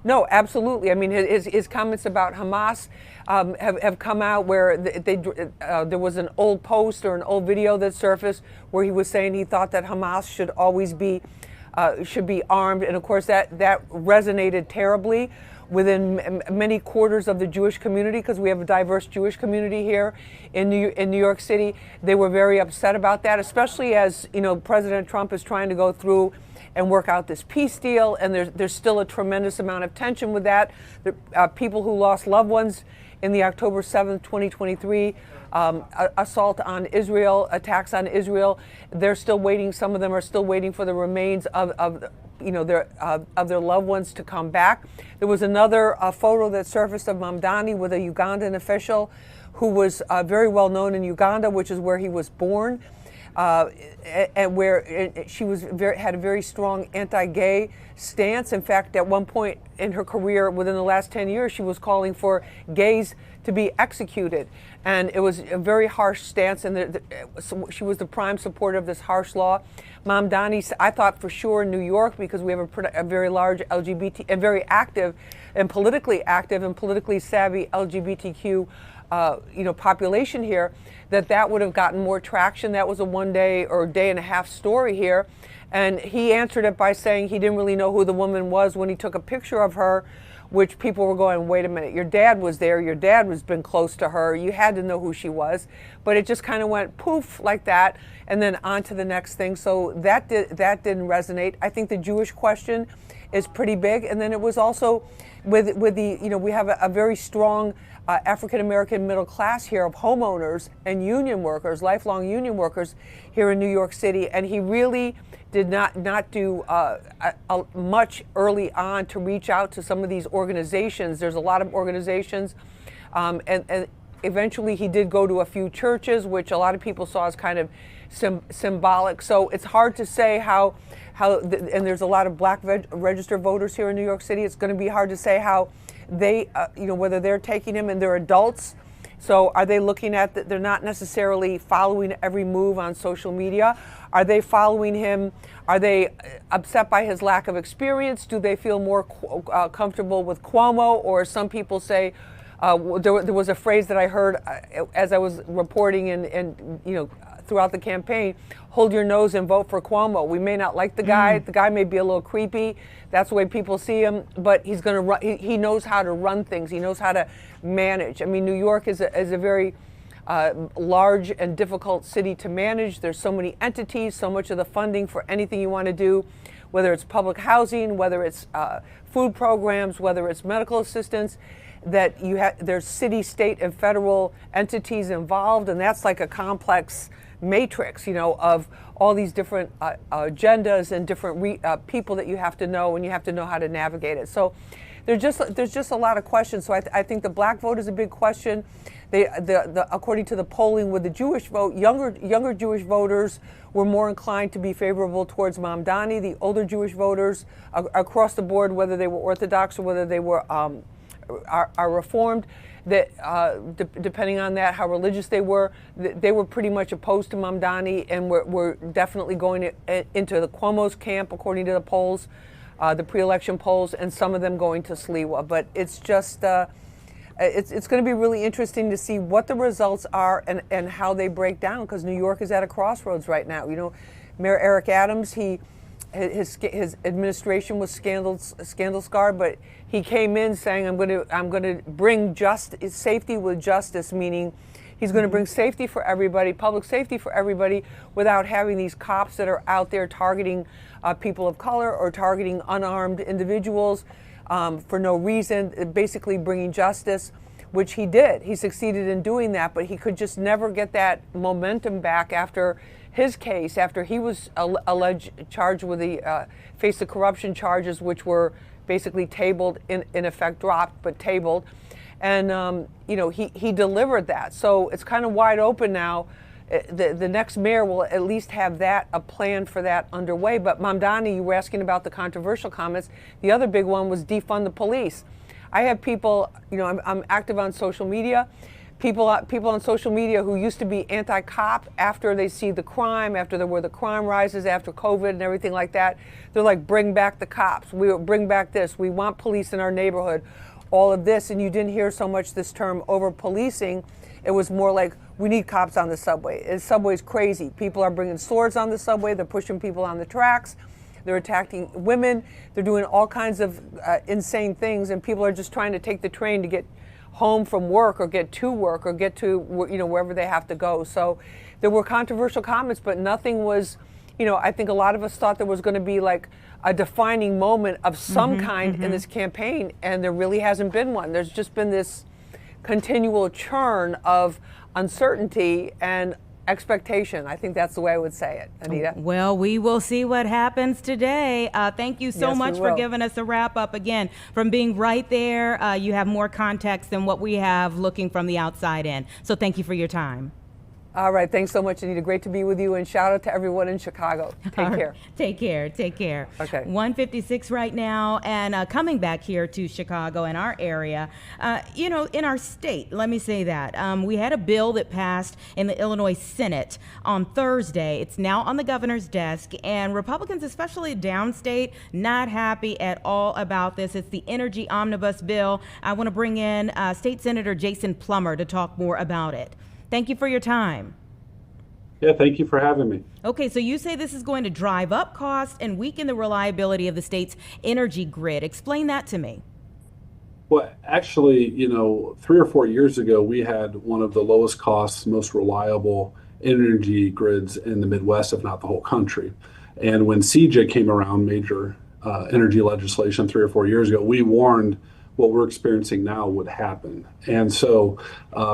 No, absolutely. I mean, his comments about Hamas have come out where there was an old post or an old video that surfaced where he was saying he thought that Hamas should always be armed, and of course that resonated terribly within many quarters of the Jewish community, because we have a diverse Jewish community here in New York City. They were very upset about that, especially as, you know, President Trump is trying to go through and work out this peace deal. And there's still a tremendous amount of tension with that. People who lost loved ones in the October 7th, 2023 assault on Israel, attacks on Israel, they're still waiting. Some of them are still waiting for the remains of their loved ones to come back. There was another photo that surfaced of Mamdani with a Ugandan official who was very well known in Uganda, which is where he was born, and where she had a very strong anti-gay stance. In fact, at one point in her career, within the last 10 years, she was calling for gays to be executed. And it was a very harsh stance, and she was the prime supporter of this harsh law. Mamdani, I thought for sure in New York, because we have a very large LGBT and very active and politically savvy LGBTQ population here, that would have gotten more traction. That was a one-day or day and a half story here. And he answered it by saying he didn't really know who the woman was when he took a picture of her, which people were going, wait a minute, your dad was there, your dad was been close to her, you had to know who she was. But it just kind of went poof like that, and then on to the next thing. So that didn't resonate. I think the Jewish question is pretty big. And then it was also with the, we have a very strong African-American middle class here of homeowners and union workers, lifelong union workers here in New York City. And he really did not do much early on to reach out to some of these organizations. There's a lot of organizations, and eventually he did go to a few churches, which a lot of people saw as kind of symbolic. So it's hard to say how and there's a lot of black registered voters here in New York City. It's going to be hard to say how they, whether they're taking him, and they're adults. So are they looking at that? They're not necessarily following every move on social media. Are they following him? Are they upset by his lack of experience? Do they feel more comfortable with Cuomo? Or some people say, there was a phrase that I heard as I was reporting and throughout the campaign, hold your nose and vote for Cuomo. We may not like the guy. The guy may be a little creepy. That's the way people see him, but he's going to run. He knows how to run things. He knows how to manage. I mean, New York is a very large and difficult city to manage. There's so many entities, so much of the funding for anything you want to do, whether it's public housing, whether it's food programs, whether it's medical assistance, that there's city, state, and federal entities involved, and that's like a complex matrix, of all these different agendas and different people that you have to know, and you have to know how to navigate it. So there's just a lot of questions. So I think the black vote is a big question. According to the polling with the Jewish vote, younger Jewish voters were more inclined to be favorable towards Mamdani. The older Jewish voters across the board, whether they were Orthodox or whether they were are Reformed, that depending on that, how religious they were pretty much opposed to Mamdani, and were definitely going into the Cuomo's camp, according to the polls, the pre-election polls, and some of them going to Sliwa. But it's just, it's going to be really interesting to see what the results are and how they break down, because New York is at a crossroads right now. Mayor Eric Adams, his administration was scandal scarred, but he came in saying, I'm going to bring safety with justice, meaning he's going to bring safety for everybody, public safety for everybody, without having these cops that are out there targeting people of color or targeting unarmed individuals for no reason, basically bringing justice, which he did. He succeeded in doing that, but he could just never get that momentum back after his case, after he was charged with the face of corruption charges, which were basically tabled, in effect dropped, but tabled. And, he delivered that. So it's kind of wide open now. The next mayor will at least have a plan for that underway. But Mamdani, you were asking about the controversial comments. The other big one was defund the police. I have people, I'm active on social media. People on social media who used to be anti-cop, after they see the crime, after the crime rises, after COVID and everything like that, they're like, bring back the cops. We bring back this. We want police in our neighborhood. All of this, and you didn't hear so much this term over policing. It was more like, we need cops on the subway. The subway's crazy. People are bringing swords on the subway. They're pushing people on the tracks. They're attacking women. They're doing all kinds of insane things, and people are just trying to take the train to get home from work or get to wherever they have to go. So there were controversial comments, but nothing was I think a lot of us thought there was going to be like a defining moment of some kind in this campaign, and there really hasn't been one. There's just been this continual churn of uncertainty and expectation. I think that's the way I would say it, Anita. Well, we will see what happens today. Thank you so Yes, we much for will. giving us a wrap up. Again, from being right there, you have more context than what we have looking from the outside in. So thank you for your time. All right. Thanks so much, Anita. Great to be with you, and shout out to everyone in Chicago. Take care. Take care. Take care. Okay. 1:56 right now, and coming back here to Chicago and our area, in our state, let me say that. We had a bill that passed in the Illinois Senate on Thursday. It's now on the governor's desk, and Republicans, especially downstate, not happy at all about this. It's the Energy Omnibus Bill. I want to bring in State Senator Jason Plummer to talk more about it. Thank you for your time. Yeah, thank you for having me. Okay, so you say this is going to drive up costs and weaken the reliability of the state's energy grid. Explain that to me. Well, actually, 3 or 4 years ago, we had one of the lowest costs, most reliable energy grids in the Midwest, if not the whole country. And when CJ came around, major energy legislation 3 or 4 years ago, we warned what we're experiencing now would happen. And so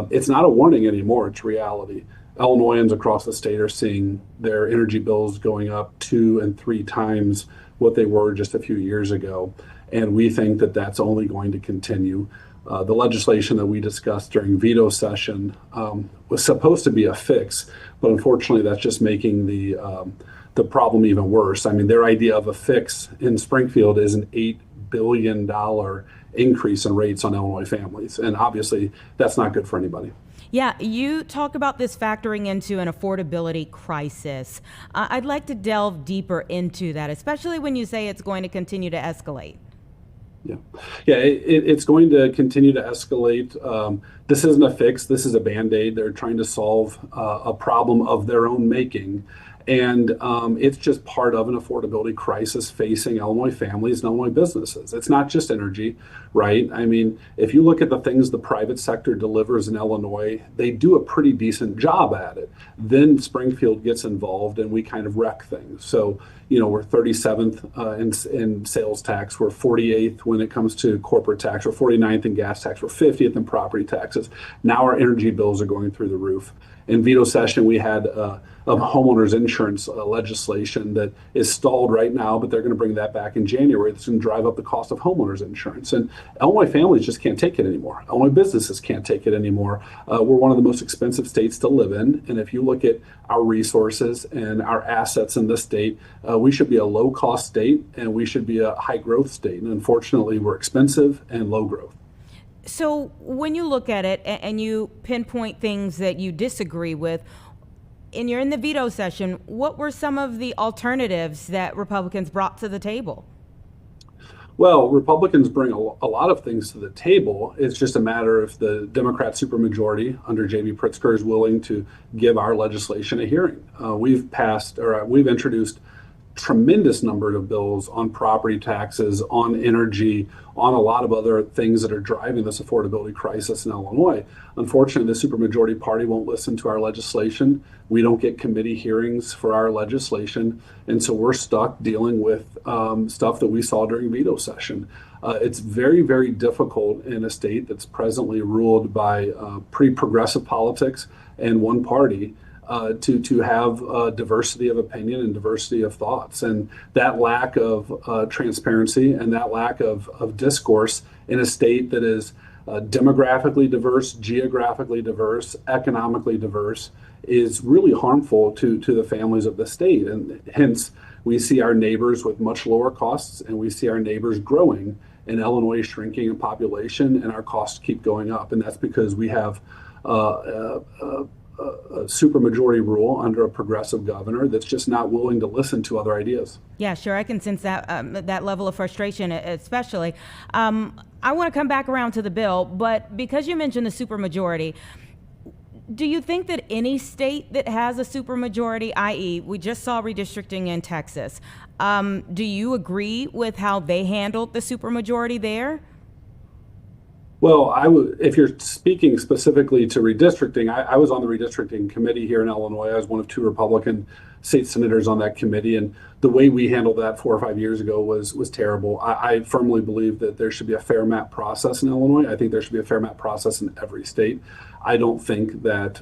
it's not a warning anymore, it's reality. Illinoisans across the state are seeing their energy bills going up 2 and 3 times what they were just a few years ago. And we think that that's only going to continue. The legislation that we discussed during veto session was supposed to be a fix, but unfortunately that's just making the problem even worse. I mean, their idea of a fix in Springfield is an $8 billion increase in rates on Illinois families. And obviously, that's not good for anybody. Yeah, you talk about this factoring into an affordability crisis. I'd like to delve deeper into that, especially when you say it's going to continue to escalate. Yeah, it's going to continue to escalate. This isn't a fix. This is a Band-Aid. They're trying to solve a problem of their own making. And it's just part of an affordability crisis facing Illinois families and Illinois businesses. It's not just energy, right? I mean, if you look at the things the private sector delivers in Illinois, they do a pretty decent job at it. Then Springfield gets involved and we kind of wreck things. So, we're 37th in sales tax. We're 48th when it comes to corporate tax. We're 49th in gas tax. We're 50th in property taxes. Now our energy bills are going through the roof. In veto session, we had a homeowners insurance legislation that is stalled right now, but they're going to bring that back in January. It's going to drive up the cost of homeowners insurance. And Illinois families just can't take it anymore. Illinois businesses can't take it anymore. We're one of the most expensive states to live in. And if you look at our resources and our assets in this state, we should be a low-cost state and we should be a high-growth state. And unfortunately, we're expensive and low growth. So when you look at it and you pinpoint things that you disagree with, and you're in the veto session, what were some of the alternatives that Republicans brought to the table? Well, Republicans bring a lot of things to the table. It's just a matter if the Democrat supermajority under J.B. Pritzker is willing to give our legislation a hearing. We've introduced tremendous number of bills on property taxes, on energy, on a lot of other things that are driving this affordability crisis in Illinois. Unfortunately, the supermajority party won't listen to our legislation. We don't get committee hearings for our legislation, and so we're stuck dealing with stuff that we saw during veto session. It's very, very difficult in a state that's presently ruled by pretty progressive politics and one party to have diversity of opinion and diversity of thoughts. And that lack of transparency and that lack of discourse in a state that is demographically diverse, geographically diverse, economically diverse is really harmful to the families of the state. And hence, we see our neighbors with much lower costs and we see our neighbors growing and Illinois shrinking in population and our costs keep going up. And that's because we have a supermajority rule under a progressive governor that's just not willing to listen to other ideas. Yeah, sure. I can sense that that level of frustration, especially. I want to come back around to the bill, but because you mentioned the supermajority, do you think that any state that has a supermajority, i.e., we just saw redistricting in Texas, do you agree with how they handled the supermajority there? Well, if you're speaking specifically to redistricting, I was on the redistricting committee here in Illinois. I was one of 2 Republican state senators on that committee, and the way we handled that 4 or 5 years ago was terrible. I firmly believe that there should be a fair map process in Illinois. I think there should be a fair map process in every state. I don't think that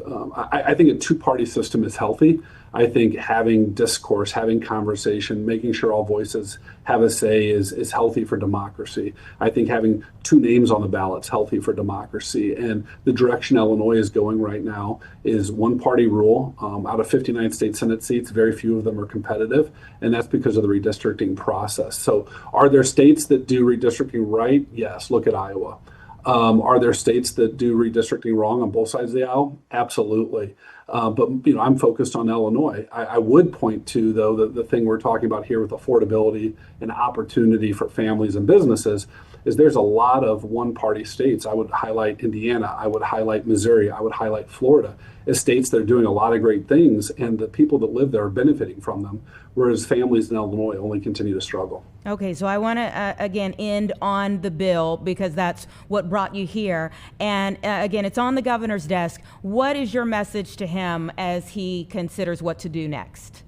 I think a 2-party system is healthy. I think having discourse, having conversation, making sure all voices have a say is healthy for democracy. I think having 2 names on the ballot is healthy for democracy. And the direction Illinois is going right now is 1-party rule. Out of 59 state Senate seats, very few of them are competitive, and that's because of the redistricting process. So are there states that do redistricting right? Yes, look at Iowa. Are there states that do redistricting wrong on both sides of the aisle? Absolutely. But I'm focused on Illinois. I would point to, though, the thing we're talking about here with affordability and opportunity for families and businesses is there's a lot of 1-party states. I would highlight Indiana. I would highlight Missouri. I would highlight Florida as states that are doing a lot of great things, and the people that live there are benefiting from them, whereas families in Illinois only continue to struggle. Okay, so I want to, again, end on the bill because that's what brought you here. And again, it's on the governor's desk. What is your message to him as he considers what to do next?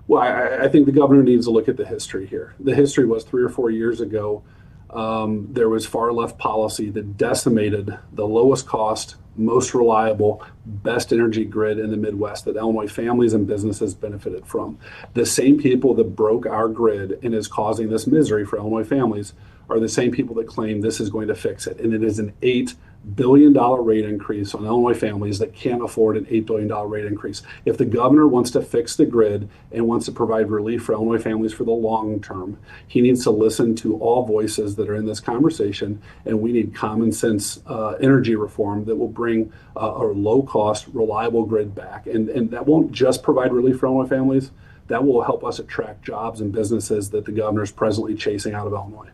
Well, I think the governor needs to look at the history here. The history was 3 or 4 years ago, there was far left policy that decimated the lowest cost, most reliable, best energy grid in the Midwest that Illinois families and businesses benefited from. The same people that broke our grid and is causing this misery for Illinois families are the same people that claim this is going to fix it. And it is an $8 billion rate increase on Illinois families that can't afford an $8 billion rate increase. If the governor wants to fix the grid and wants to provide relief for Illinois families for the long term, he needs to listen to all voices that are in this conversation, and we need common sense energy reform that will bring a low-cost, reliable grid back. And that won't just provide relief for Illinois families, that will help us attract jobs and businesses that the governor is presently chasing out of Illinois.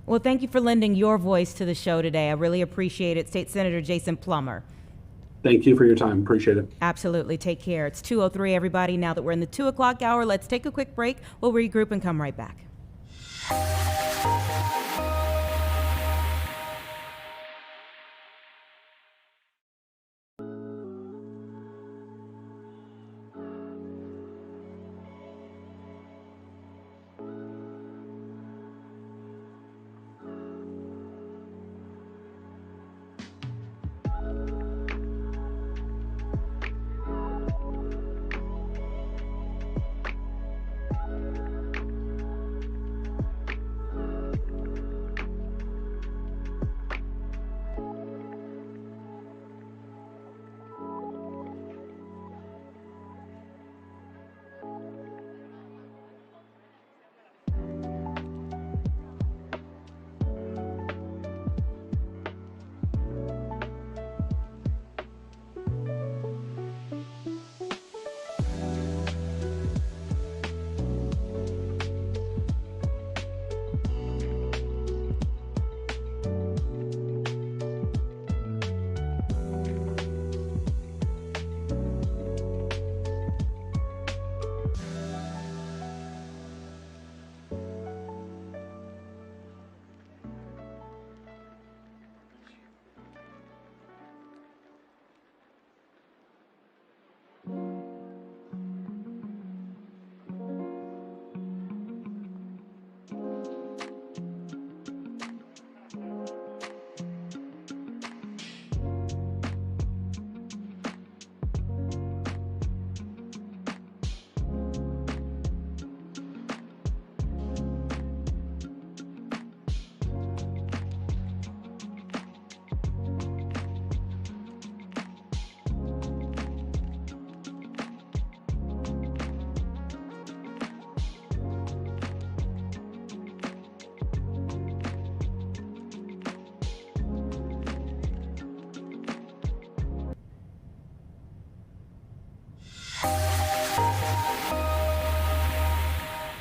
Well, thank you for lending your voice to the show today. I really appreciate it. State Senator Jason Plummer. Thank you for your time. Appreciate it. Absolutely. Take care. It's 2:03, everybody. Now that we're in the 2 o'clock hour, let's take a quick break. We'll regroup and come right back.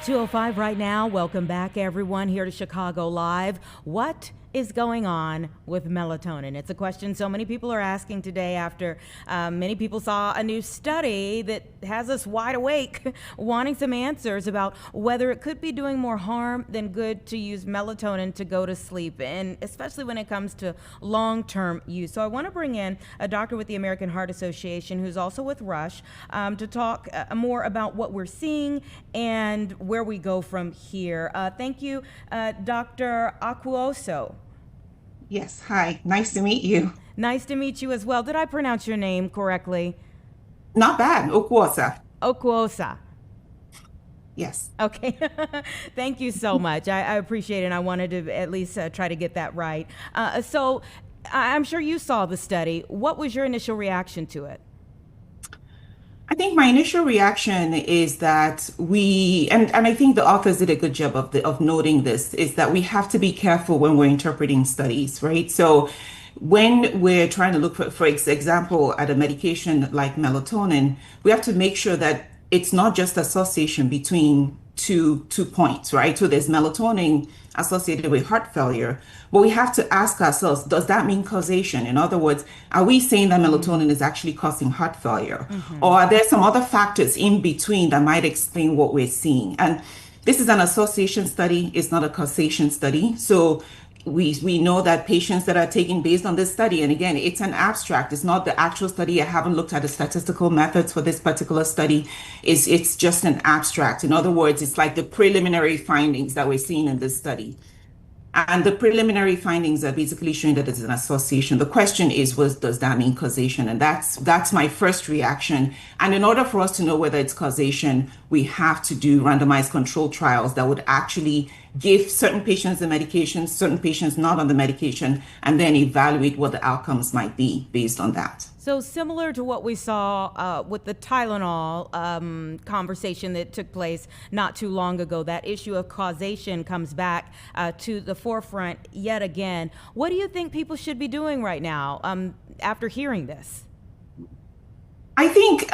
.205 right now. Welcome back, everyone, here to Chicago Live. What is going on with melatonin? It's a question so many people are asking today after many people saw a new study that has us wide awake wanting some answers about whether it could be doing more harm than good to use melatonin to go to sleep, and especially when it comes to long-term use. So I want to bring in a doctor with the American Heart Association who's also with Rush to talk more about what we're seeing and where we go from here. Thank you, Dr. Aquoso. Yes, hi. Nice to meet you. Nice to meet you as well. Did I pronounce your name correctly? Not bad. Okwosa. Okwosa. Yes. Okay. Thank you so much. I appreciate it. And I wanted to at least try to get that right. So I'm sure you saw the study. What was your initial reaction to it? I think my initial reaction is that and I think the authors did a good job of noting this, is that we have to be careful when we're interpreting studies, right? So when we're trying to look for example, at a medication like melatonin, we have to make sure that it's not just association between two points, right? So there's melatonin associated with heart failure, but we have to ask ourselves, does that mean causation? In other words, are we saying that melatonin is actually causing heart failure? Or are there some other factors in between that might explain what we're seeing? And this is an association study, it's not a causation study. So we know that patients that are taken based on this study, and again, it's an abstract, it's not the actual study. I haven't looked at the statistical methods for this particular study. It's just an abstract. In other words, it's like the preliminary findings that we're seeing in this study. And the preliminary findings are basically showing that it's an association. The question is, does that mean causation? And that's my first reaction. And in order for us to know whether it's causation, we have to do randomized controlled trials that would actually give certain patients the medication, certain patients not on the medication, and then evaluate what the outcomes might be based on that. So similar to what we saw with the Tylenol conversation that took place not too long ago, that issue of causation comes back to the forefront yet again. What do you think people should be doing right now after hearing this? I think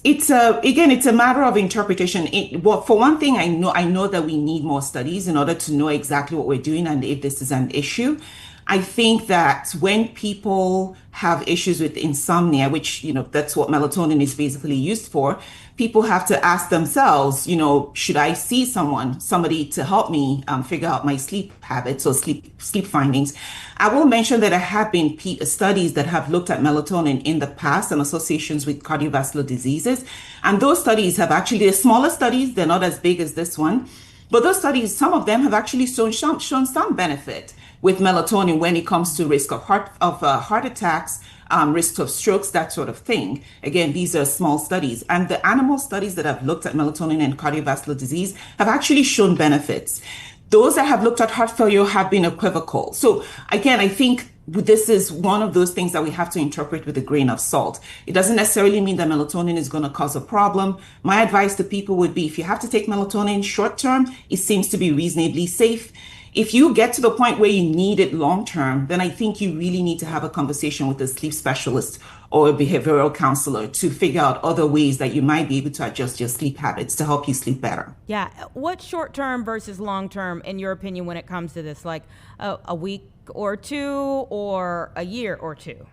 it's a matter of interpretation. Well, for one thing, I know that we need more studies in order to know exactly what we're doing and if this is an issue. I think that when people have issues with insomnia, which, that's what melatonin is basically used for, people have to ask themselves, should I see somebody to help me figure out my sleep habits or sleep findings? I will mention that there have been studies that have looked at melatonin in the past and associations with cardiovascular diseases. And those studies have they're smaller studies, they're not as big as this one. But those studies, some of them have actually shown some benefit with melatonin when it comes to risk of heart attacks, risk of strokes, that sort of thing. Again, these are small studies. And the animal studies that have looked at melatonin and cardiovascular disease have actually shown benefits. Those that have looked at heart failure have been equivocal. So again, I think this is one of those things that we have to interpret with a grain of salt. It doesn't necessarily mean that melatonin is going to cause a problem. My advice to people would be, if you have to take melatonin short term, it seems to be reasonably safe. If you get to the point where you need it long term, then I think you really need to have a conversation with a sleep specialist or a behavioral counselor to figure out other ways that you might be able to adjust your sleep habits to help you sleep better. Yeah. What's short term versus long term, in your opinion, when it comes to this? Like a week or two or a year or two?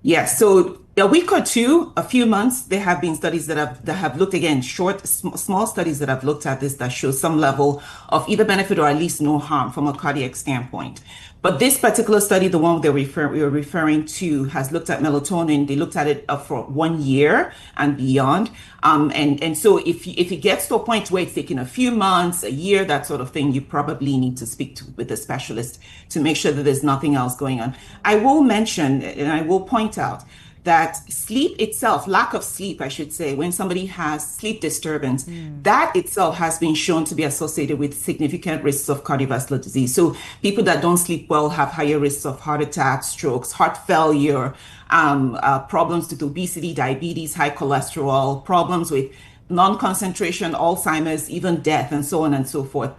Yes. So a week or two, a few months, there have been studies that have looked, again, small studies that have looked at this that show some level of either benefit or at least no harm from a cardiac standpoint. But this particular study, the one we were referring to, has looked at melatonin. They looked at it for 1 year and beyond. And so if it gets to a point where it's taking a few months, a year, that sort of thing, you probably need to speak with a specialist to make sure that there's nothing else going on. I will mention, and I will point out, that sleep itself, lack of sleep, I should say, when somebody has sleep disturbance, that itself has been shown to be associated with significant risks of cardiovascular disease. So people that don't sleep well have higher risks of heart attacks, strokes, heart failure, problems with obesity, diabetes, high cholesterol, problems with non-concentration, Alzheimer's, even death, and so on and so forth.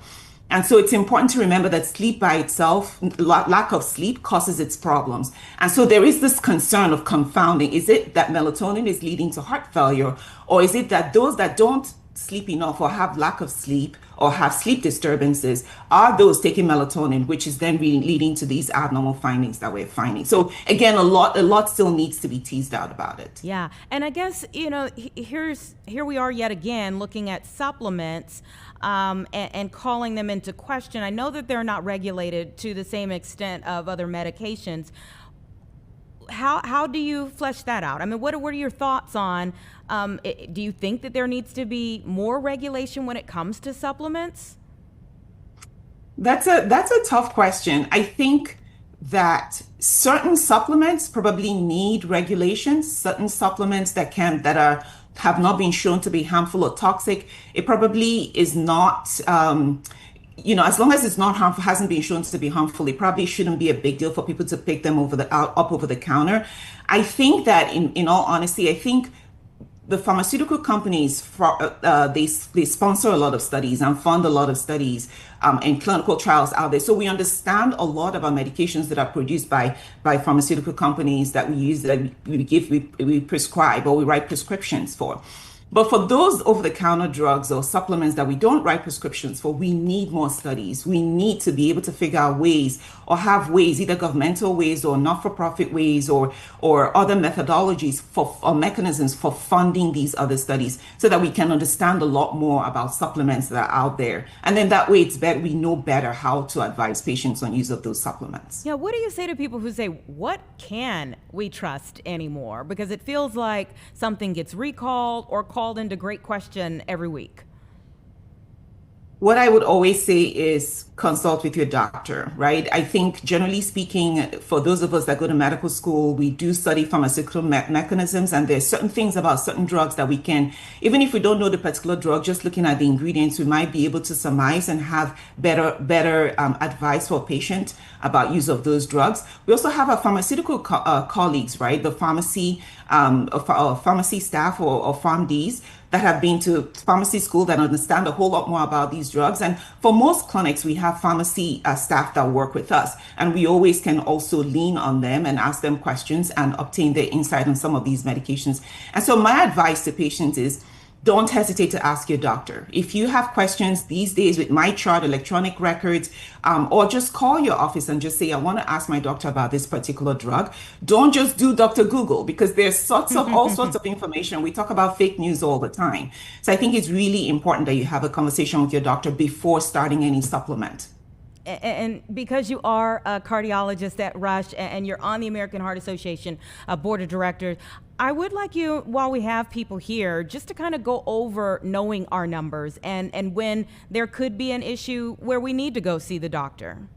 And so it's important to remember that sleep by itself, lack of sleep, causes its problems. And so there is this concern of confounding. Is it that melatonin is leading to heart failure? Or is it that those that don't sleep enough or have lack of sleep or have sleep disturbances are those taking melatonin, which is then really leading to these abnormal findings that we're finding. So again, a lot still needs to be teased out about it. Yeah, and I guess, here we are yet again looking at supplements and calling them into question. I know that they're not regulated to the same extent of other medications. How do you flesh that out? I mean, what are your thoughts on, do you think that there needs to be more regulation when it comes to supplements? That's a tough question. I think that certain supplements probably need regulations. Certain supplements that have not been shown to be harmful or toxic, it probably is not. As long as it's not harmful, hasn't been shown to be harmful, it probably shouldn't be a big deal for people to pick them up over the counter. I think that, in all honesty, I think the pharmaceutical companies, they sponsor a lot of studies and fund a lot of studies and clinical trials out there. So we understand a lot of our medications that are produced by pharmaceutical companies that we use, that we prescribe or we write prescriptions for. But for those over-the-counter drugs or supplements that we don't write prescriptions for, we need more studies. We need to be able to figure out ways, or have ways, either governmental ways or not-for-profit ways, or other methodologies or mechanisms for funding these other studies, so that we can understand a lot more about supplements that are out there. And then that way it's better, we know better how to advise patients on use of those supplements. Yeah, what do you say to people who say, what can we trust anymore? Because it feels like something gets recalled or called into great question every week. What I would always say is consult with your doctor, right? I think generally speaking, for those of us that go to medical school, we do study pharmaceutical mechanisms, and there's certain things about certain drugs that we can, even if we don't know the particular drug, just looking at the ingredients, we might be able to surmise and have better advice for a patient about use of those drugs. We also have our pharmaceutical colleagues, right? The pharmacy staff or PharmDs that have been to pharmacy school, that understand a whole lot more about these drugs. And for most clinics, we have pharmacy staff that work with us, and we always can also lean on them and ask them questions and obtain their insight on some of these medications. And so my advice to patients is, don't hesitate to ask your doctor. If you have questions these days with MyChart, electronic records, or just call your office and just say, I want to ask my doctor about this particular drug. Don't just do Dr. Google, because there's all sorts of information. We talk about fake news all the time. So I think it's really important that you have a conversation with your doctor before starting any supplement. And because you are a cardiologist at Rush and you're on the American Heart Association board of directors, I would like you, while we have people here, just to kind of go over knowing our numbers and when there could be an issue where we need to go see the doctor.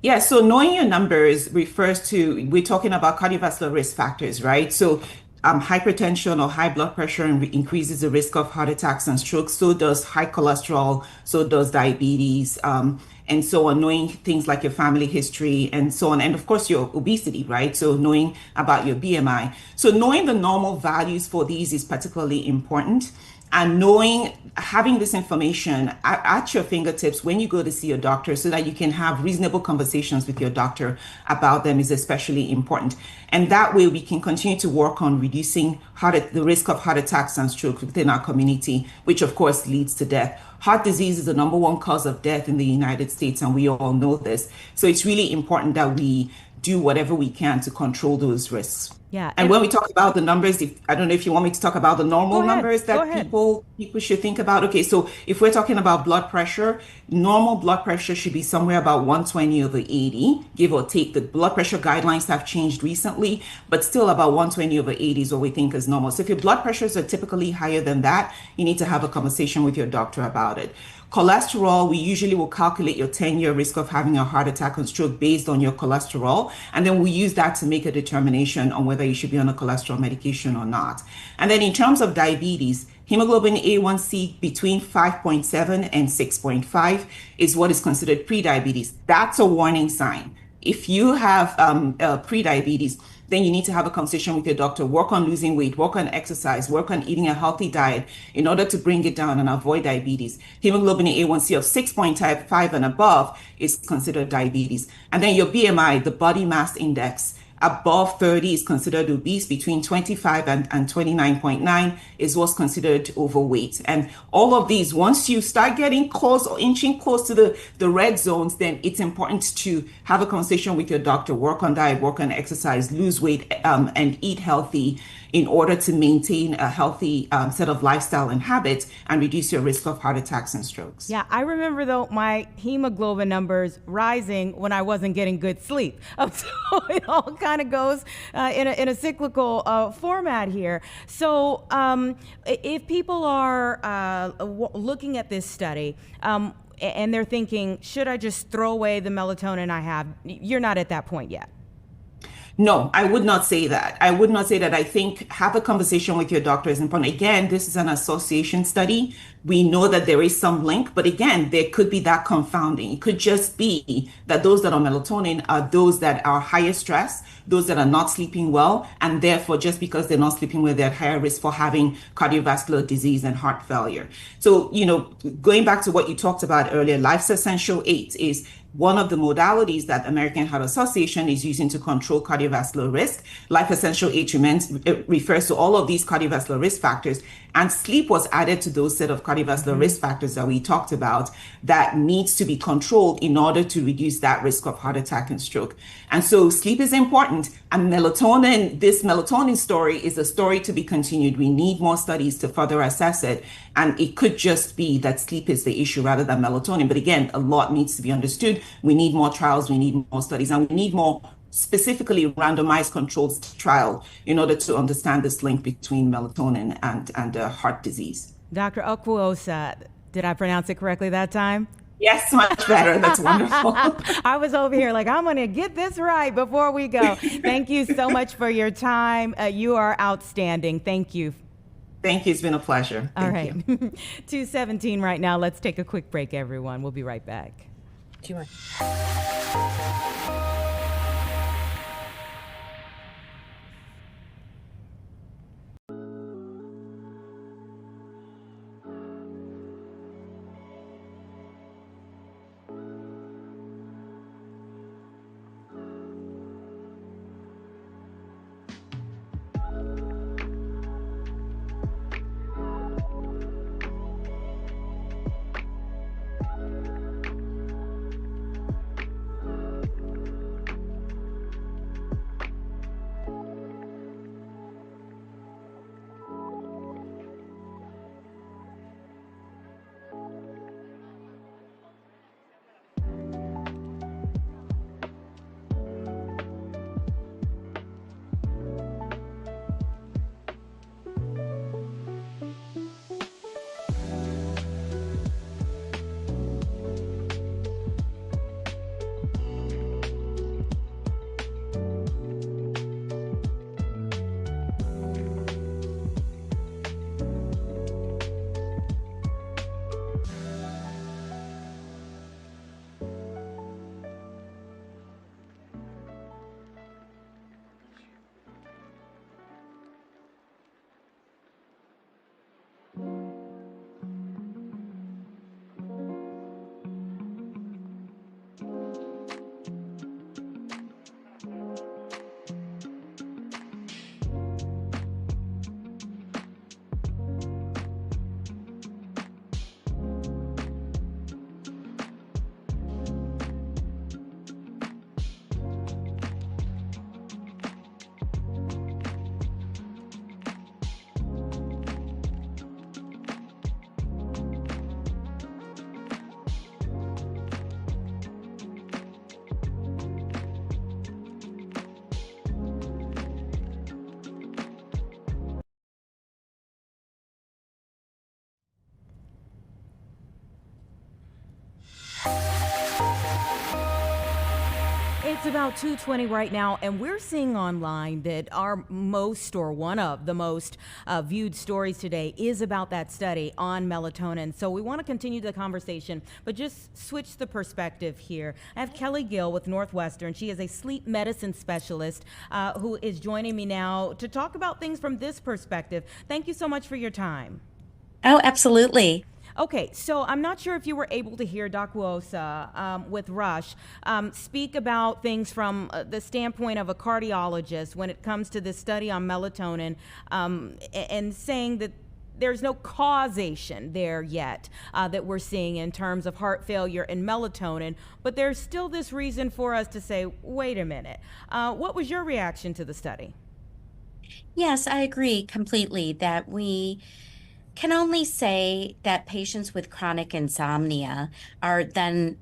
Yeah, so knowing your numbers refers to, we're talking about cardiovascular risk factors, right? So hypertension or high blood pressure increases the risk of heart attacks and strokes. So does high cholesterol, so does diabetes, and so on. Knowing things like your family history and so on. And of course, your obesity, right? So knowing about your BMI. So knowing the normal values for these is particularly important. And having this information at your fingertips when you go to see your doctor, so that you can have reasonable conversations with your doctor about them, is especially important. And that way we can continue to work on reducing the risk of heart attacks and stroke within our community, which of course leads to death. Heart disease is the number one cause of death in the United States, and we all know this. So it's really important that we do whatever we can to control those risks. Yeah. And when we talk about the numbers, I don't know if you want me to talk about the normal numbers that people should think about. Okay, so if we're talking about blood pressure, normal blood pressure should be somewhere about 120/80, give or take. The blood pressure guidelines have changed recently, but still about 120/80 is what we think is normal. So if your blood pressures are typically higher than that, you need to have a conversation with your doctor about it. Cholesterol, we usually will calculate your 10-year risk of having a heart attack or stroke based on your cholesterol. And then we use that to make a determination on whether you should be on a cholesterol medication or not. And then in terms of diabetes, hemoglobin A1C between 5.7 and 6.5 is what is considered prediabetes. That's a warning sign. If you have prediabetes, then you need to have a conversation with your doctor, work on losing weight, work on exercise, work on eating a healthy diet in order to bring it down and avoid diabetes. Hemoglobin A1C of 6.5 and above is considered diabetes. And then your BMI, the body mass index, Above 30 is considered obese. Between 25 and 29.9 is what's considered overweight. And all of these, once you start getting close or inching close to the red zones, then it's important to have a conversation with your doctor, work on diet, work on exercise, lose weight, and eat healthy in order to maintain a healthy set of lifestyle and habits and reduce your risk of heart attacks and strokes. Yeah, I remember though my hemoglobin numbers rising when I wasn't getting good sleep. So it all kind of goes in a cyclical format here. So if people are looking at this study, and they're thinking, should I just throw away the melatonin I have? You're not at that point yet. No, I would not say that. I would not say that. I think have a conversation with your doctor is important. Again, this is an association study. We know that there is some link, but again, there could be that confounding. It could just be that those that are melatonin are those that are higher stress, those that are not sleeping well, and therefore, just because they're not sleeping well, they're at higher risk for having cardiovascular disease and heart failure. So, going back to what you talked about earlier, Life's Essential 8 is one of the modalities that American Heart Association is using to control cardiovascular risk. Life Essential 8 refers to all of these cardiovascular risk factors, and sleep was added to those set of cardiovascular risk factors that we talked about that needs to be controlled in order to reduce that risk of heart attack and stroke. And so sleep is important, and melatonin, this melatonin story is a story to be continued. We need more studies to further assess it, and it could just be that sleep is the issue rather than melatonin. But again, a lot needs to be understood. We need more trials, we need more studies, and we need more specifically randomized controlled trial in order to understand this link between melatonin and heart disease. Dr. Okuosa, did I pronounce it correctly that time? Yes, much better. That's wonderful. I was over here like, I'm going to get this right before we go. Thank you so much for your time. You are outstanding. Thank you. Thank you. It's been a pleasure. All right. 2:17 right now. Let's take a quick break, everyone. We'll be right back. Do you want? It's about 2:20 right now, and we're seeing online that our most, or one of the most viewed stories today is about that study on melatonin. So we want to continue the conversation, but just switch the perspective here. I have Kelly Gill with Northwestern. She is a sleep medicine specialist who is joining me now to talk about things from this perspective. Thank you so much for your time. Oh, absolutely. Okay, so I'm not sure if you were able to hear Doc Wosa with Rush speak about things from the standpoint of a cardiologist when it comes to this study on melatonin, and saying that there's no causation there yet that we're seeing in terms of heart failure and melatonin, but there's still this reason for us to say, wait a minute. What was your reaction to the study? Yes, I agree completely that we can only say that patients with chronic insomnia are then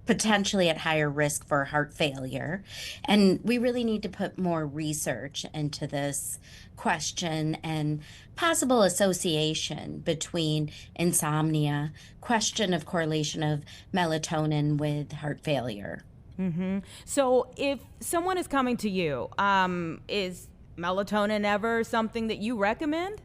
potentially at higher risk for heart failure. And we really need to put more research into this question and possible association between insomnia, question of correlation of melatonin with heart failure. So if someone is coming to you, is melatonin ever something that you recommend?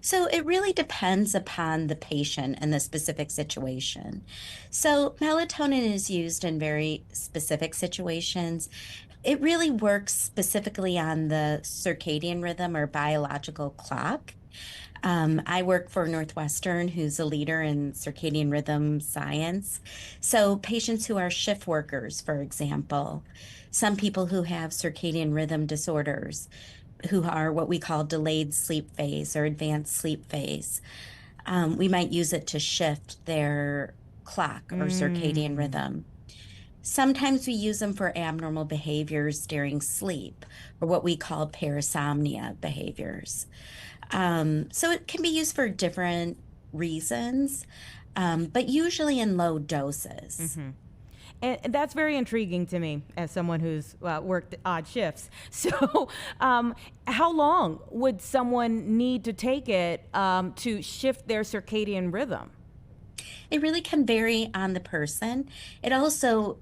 So it really depends upon the patient and the specific situation. So melatonin is used in very specific situations. It really works specifically on the circadian rhythm or biological clock. I work for Northwestern, who's a leader in circadian rhythm science. So patients who are shift workers, for example, some people who have circadian rhythm disorders, who are what we call delayed sleep phase or advanced sleep phase. We might use it to shift their clock or circadian rhythm. Sometimes we use them for abnormal behaviors during sleep, or what we call parasomnia behaviors. So it can be used for different reasons, but usually in low doses. And that's very intriguing to me as someone who's worked odd shifts. So how long would someone need to take it to shift their circadian rhythm? It really can vary on the person. It also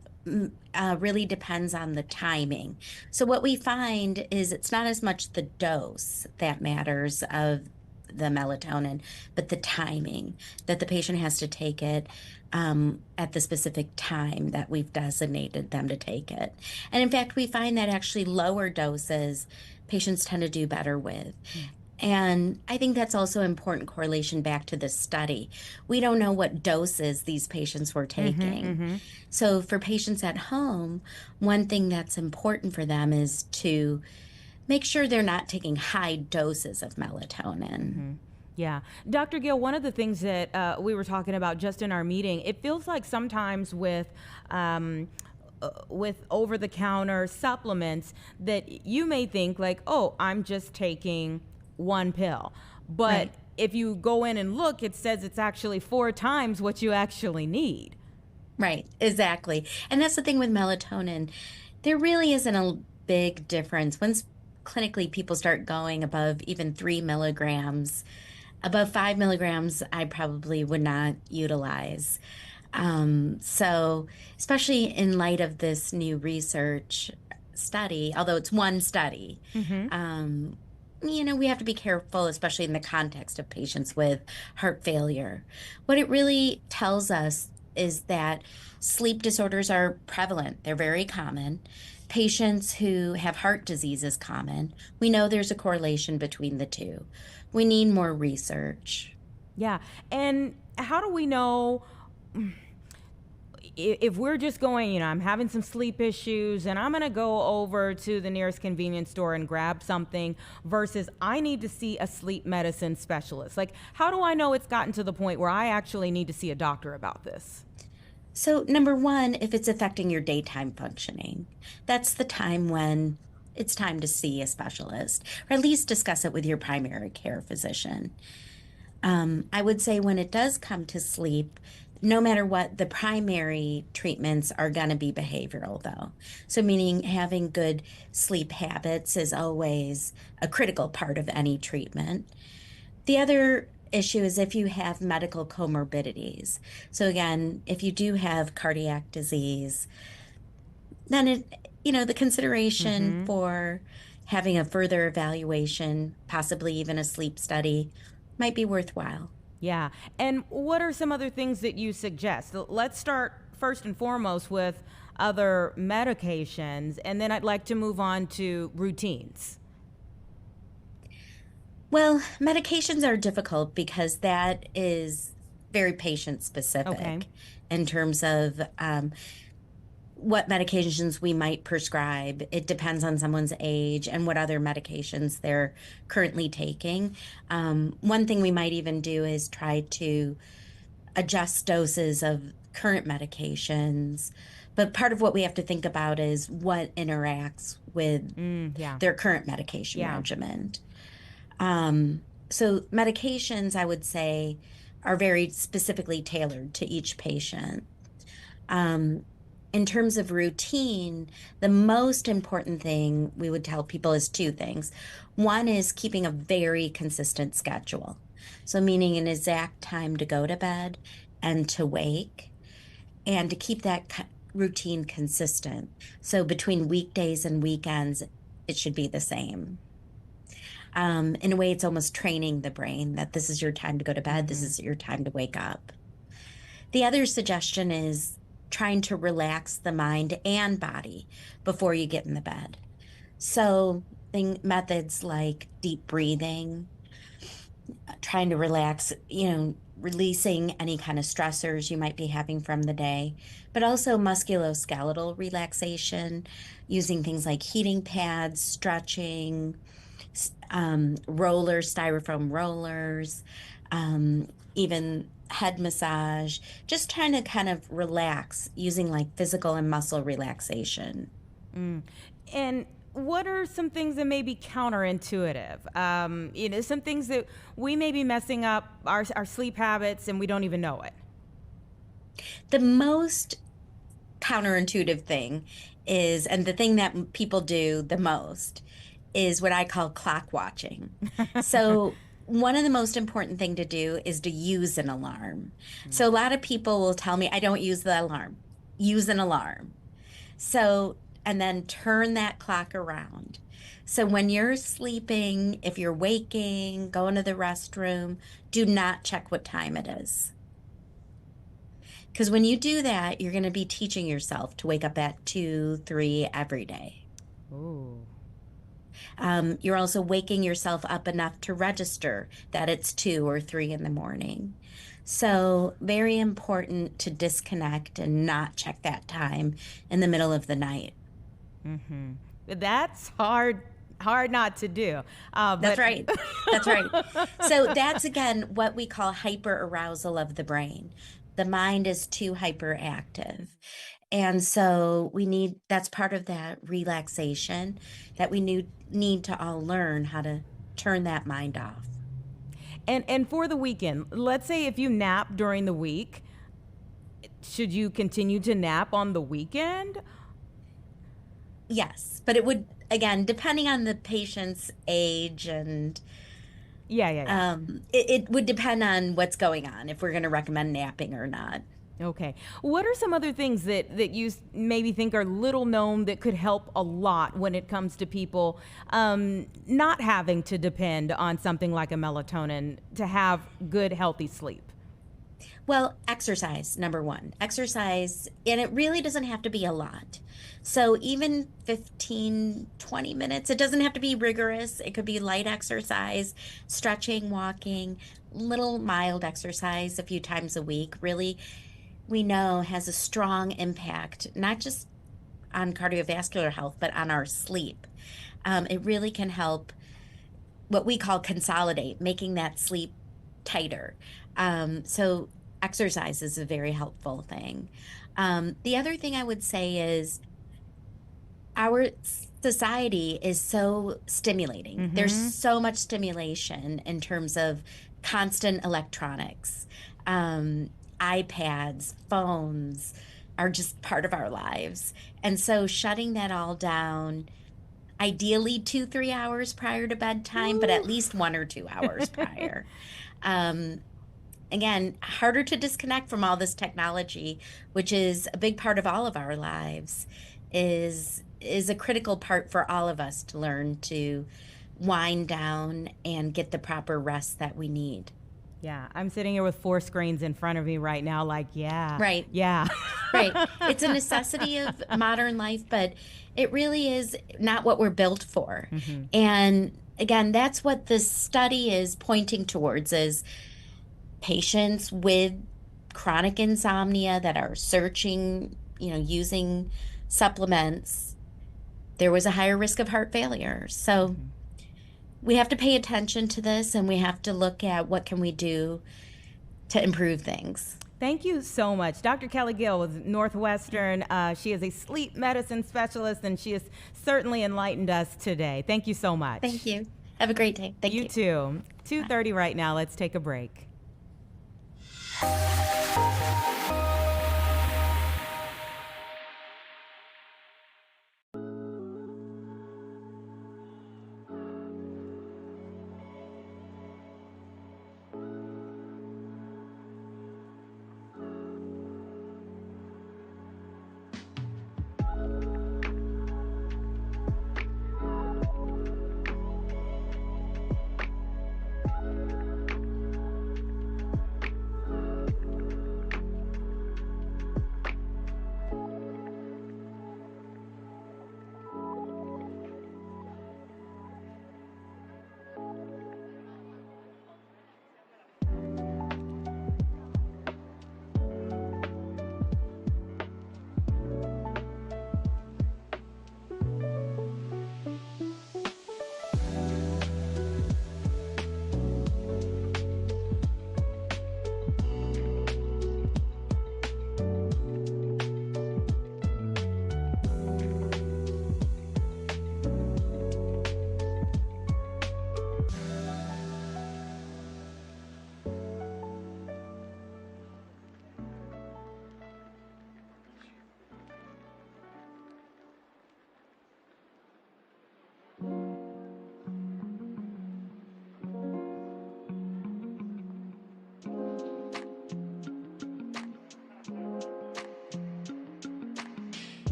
really depends on the timing. So what we find is it's not as much the dose that matters of the melatonin, but the timing that the patient has to take it at the specific time that we've designated them to take it. And in fact, we find that actually lower doses patients tend to do better with. And I think that's also important correlation back to this study. We don't know what doses these patients were taking. So for patients at home, one thing that's important for them is to make sure they're not taking high doses of melatonin. Yeah. Dr. Gill, one of the things that we were talking about just in our meeting, it feels like sometimes with over-the-counter supplements that you may think like, oh, I'm just taking one pill. But if you go in and look, it says it's actually 4 times what you actually need. Right, exactly. And that's the thing with melatonin. There really isn't a big difference. Once clinically people start going above even 3 milligrams, above 5 milligrams, I probably would not utilize. So especially in light of this new research study, although it's one study, we have to be careful, especially in the context of patients with heart failure. What it really tells us is that sleep disorders are prevalent. They're very common. Patients who have heart disease is common. We know there's a correlation between the two. We need more research. Yeah. And how do we know if we're just going, I'm having some sleep issues and I'm going to go over to the nearest convenience store and grab something versus I need to see a sleep medicine specialist? Like, how do I know it's gotten to the point where I actually need to see a doctor about this? So number one, if it's affecting your daytime functioning, that's the time when it's time to see a specialist, or at least discuss it with your primary care physician. I would say when it does come to sleep, no matter what, the primary treatments are going to be behavioral, though. So meaning having good sleep habits is always a critical part of any treatment. The other issue is if you have medical comorbidities. So again, if you do have cardiac disease, then the consideration for having a further evaluation, possibly even a sleep study, might be worthwhile. Yeah. And what are some other things that you suggest? Let's start first and foremost with other medications, and then I'd like to move on to routines. Well, medications are difficult because that is very patient specific Okay. in terms of what medications we might prescribe. It depends on someone's age and what other medications they're currently taking. One thing we might even do is try to adjust doses of current medications. But part of what we have to think about is what interacts with their current medication regimen. So medications, I would say, are very specifically tailored to each patient. In terms of routine, the most important thing we would tell people is two things. One is keeping a very consistent schedule. So meaning an exact time to go to bed and to wake, and to keep that routine consistent. So between weekdays and weekends, it should be the same. In a way, it's almost training the brain that this is your time to go to bed, this is your time to wake up. The other suggestion is trying to relax the mind and body before you get in the bed. So methods like deep breathing, trying to relax, releasing any kind of stressors you might be having from the day, but also musculoskeletal relaxation, using things like heating pads, stretching, rollers, styrofoam rollers, even head massage, just trying to kind of relax using like physical and muscle relaxation. And what are some things that may be counterintuitive? Some things that we may be messing up our sleep habits and we don't even know it. The most counterintuitive thing is, and the thing that people do the most, is what I call clock watching. So one of the most important thing to do is to use an alarm. So a lot of people will tell me, I don't use the alarm. Use an alarm. So, and then turn that clock around. So when you're sleeping, if you're waking, going to the restroom, do not check what time it is. Because when you do that, you're going to be teaching yourself to wake up at 2, 3 every day. Ooh. You're also waking yourself up enough to register that it's 2 or 3 in the morning. So very important to disconnect and not check that time in the middle of the night. Mm-hmm. That's hard not to do. That's right. That's right. So that's, again, what we call hyperarousal of the brain. The mind is too hyperactive. And so that's part of that relaxation that we need to all learn how to turn that mind off. And for the weekend, let's say if you nap during the week, should you continue to nap on the weekend? Yes, but it would, again, depending on the patient's age and it would depend on what's going on, if we're going to recommend napping or not. Okay. What are some other things that you maybe think are little known that could help a lot when it comes to people not having to depend on something like a melatonin to have good, healthy sleep? Well, exercise, number one. Exercise, and it really doesn't have to be a lot. So even 15, 20 minutes, it doesn't have to be rigorous. It could be light exercise, stretching, walking, little mild exercise a few times a week, really, we know has a strong impact, not just on cardiovascular health, but on our sleep. It really can help what we call consolidate, making that sleep tighter. So exercise is a very helpful thing. The other thing I would say is our society is so stimulating. Mm-hmm. There's so much stimulation in terms of constant electronics. iPads, phones are just part of our lives. And so shutting that all down, ideally 2-3 hours prior to bedtime, but at least 1 or 2 hours prior. Again, harder to disconnect from all this technology, which is a big part of all of our lives, is a critical part for all of us to learn to wind down and get the proper rest that we need. Yeah, I'm sitting here with 4 screens in front of me right now, like, Right. Yeah. Right. It's a necessity of modern life, but it really is not what we're built for. Mm-hmm. And again, that's what this study is pointing towards, is patients with chronic insomnia that are searching, using supplements, there was a higher risk of heart failure. So we have to pay attention to this, and we have to look at what can we do to improve things. Thank you so much. Dr. Kelly Gill with Northwestern. She is a sleep medicine specialist, and she has certainly enlightened us today. Thank you so much. Thank you. Have a great day. Thank you. You too. 2:30 right now. Let's take a break.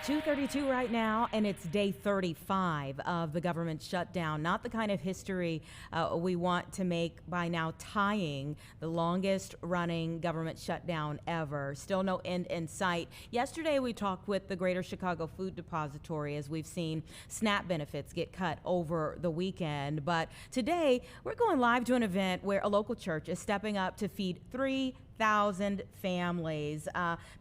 .32 right now, and it's day 35 of the government shutdown. Not the kind of history we want to make by now, tying the longest running government shutdown ever. Still no end in sight. Yesterday we talked with the Greater Chicago Food Depository as we've seen SNAP benefits get cut over the weekend. But today we're going live to an event where a local church is stepping up to feed 3,000 families.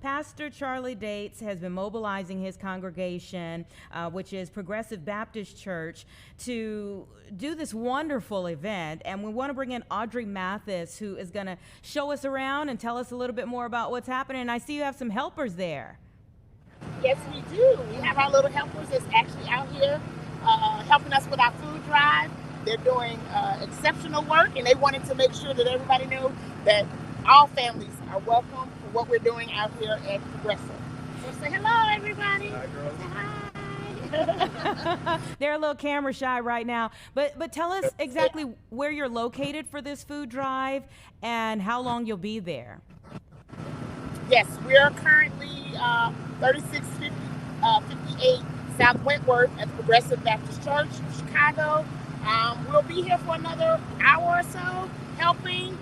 Pastor Charlie Dates has been mobilizing his congregation, which is Progressive Baptist Church, to do this wonderful event. And we want to bring in Audrey Mathis, who is going to show us around and tell us a little bit more about what's happening. And I see you have some helpers there. Yes, we do. We have our little helpers that's actually out here helping us with our food drive. They're doing exceptional work, and they wanted to make sure that everybody knew that all families are welcome for what we're doing out here at Progressive. So say hello, everybody. Hi, girls. Hi. They're a little camera shy right now, but tell us exactly where you're located for this food drive and how long you'll be there. Yes, we are currently 3658 South Wentworth at the Progressive Baptist Church, Chicago. We'll be here for another hour or so, helping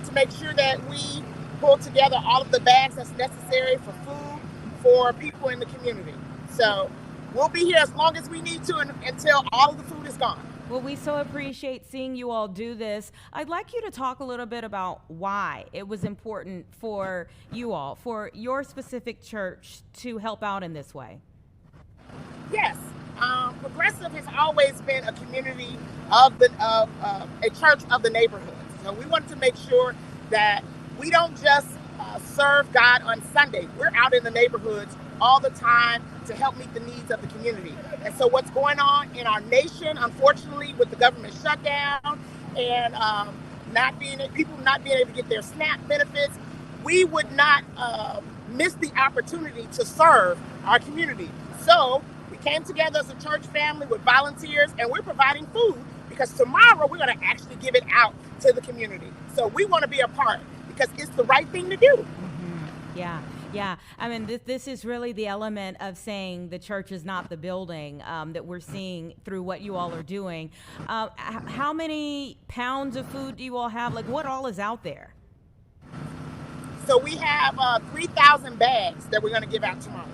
to make sure that we pull together all of the bags that's necessary for food for people in the community. So we'll be here as long as we need to until all of the food is gone. Well, we so appreciate seeing you all do this. I'd like you to talk a little bit about why it was important for you all, for your specific church, to help out in this way. Yes. Progressive has always been a community of a church of the neighborhood. So we wanted to make sure that we don't just serve God on Sunday. We're out in the neighborhoods all the time to help meet the needs of the community. And so what's going on in our nation, unfortunately, with the government shutdown and people not being able to get their SNAP benefits, we would not miss the opportunity to serve our community. So we came together as a church family with volunteers, and we're providing food because tomorrow we're going to actually give it out to the community. So we want to be a part because it's the right thing to do. Yeah. Yeah, I mean, this is really the element of saying the church is not the building that we're seeing through what you all are doing. How many pounds of food do you all have? Like, what all is out there? So we have 3,000 bags that we're going to give out tomorrow.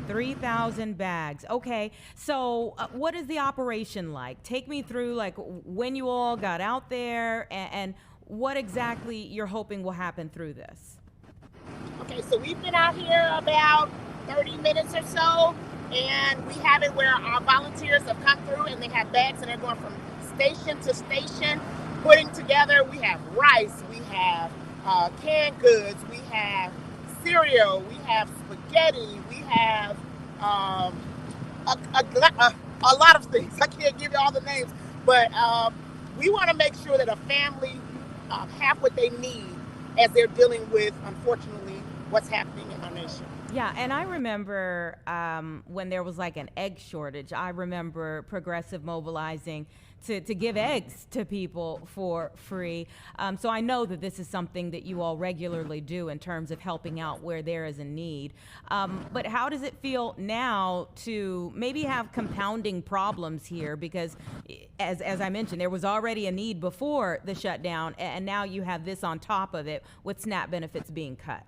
3,000 bags. Okay, so what is the operation like? Take me through, like, when you all got out there and what exactly you're hoping will happen through this. Okay, so we've been out here about 30 minutes or so, and we have it where our volunteers have come through and they have bags and they're going from station to station, putting together. We have rice, we have canned goods, we have cereal, we have spaghetti, we have a lot of things. I can't give you all the names, but we want to make sure that a family have what they need as they're dealing with, unfortunately, what's happening in our nation. Yeah, and I remember when there was like an egg shortage, I remember Progressive mobilizing to give eggs to people for free. So I know that this is something that you all regularly do in terms of helping out where there is a need. But how does it feel now to maybe have compounding problems here? Because as I mentioned, there was already a need before the shutdown, and now you have this on top of it with SNAP benefits being cut.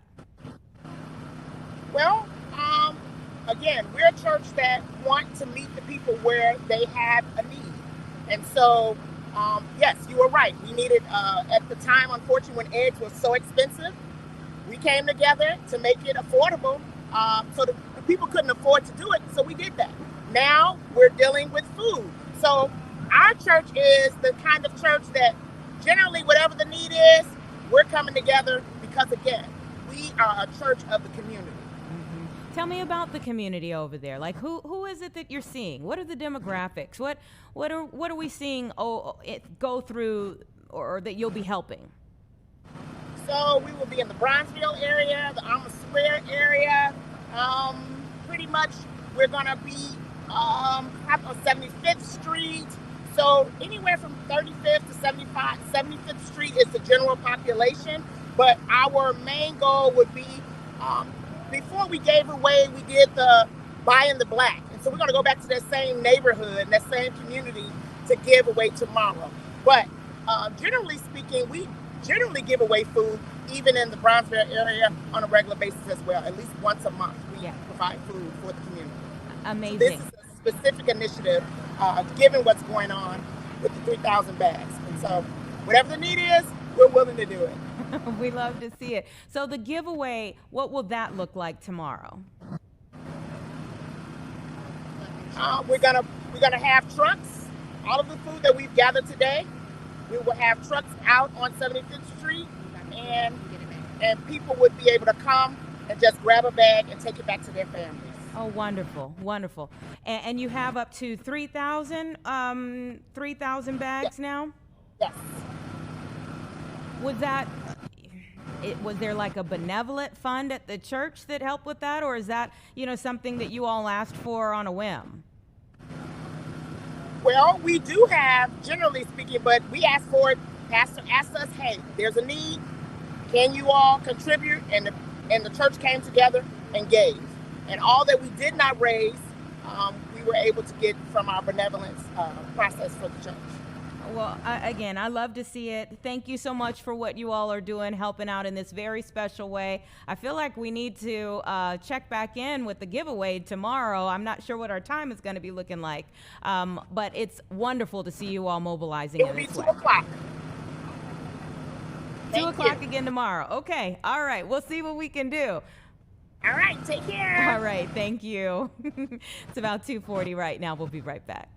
Well, again, we're a church that want to meet the people where they have a need. And so, yes, you were right. We needed, at the time, unfortunately, when eggs were so expensive, we came together to make it affordable so the people couldn't afford to do it. So we did that. Now we're dealing with food. So our church is the kind of church that generally, whatever the need is, we're coming together because, again, we are a church of the community. Tell me about the community over there. Like, who is it that you're seeing? What are the demographics? What are we seeing go through or that you'll be helping? So we will be in the Bronzeville area, the Alma Square area. Pretty much we're going to be on 75th Street. So anywhere from 35th to 75th Street is the general population. But our main goal would be, before we gave away, we did the buy in the black. And so we're going to go back to that same neighborhood and that same community to give away tomorrow. But generally speaking, we generally give away food even in the Bronzeville area on a regular basis as well. At least once a month, we provide food for the community. Amazing. So this is a specific initiative, given what's going on with the 3,000 bags. And so whatever the need is, we're willing to do it. We love to see it. So the giveaway, what will that look like tomorrow? We're gonna have trucks. All of the food that we've gathered today, we will have trucks out on 75th Street, and people would be able to come and just grab a bag and take it back to their families. Oh, wonderful, wonderful. And you have up to 3,000 bags now? Yes. Was there like a benevolent fund at the church that helped with that, or is that, something that you all asked for on a whim? Well, we do have, generally speaking, but we asked for it. Pastor asked us, hey, there's a need. Can you all contribute? And the church came together and gave. And all that we did not raise, we were able to get from our benevolence process for the church. Well, again, I love to see it. Thank you so much for what you all are doing, helping out in this very special way. I feel like we need to check back in with the giveaway tomorrow. I'm not sure what our time is going to be looking like, but it's wonderful to see you all mobilizing in this way. It'll be 2 o'clock. 2 o'clock again tomorrow. Okay. All right. We'll see what we can do. All right. Take care. All right. Thank you. It's about 2:40 right now. We'll be right back.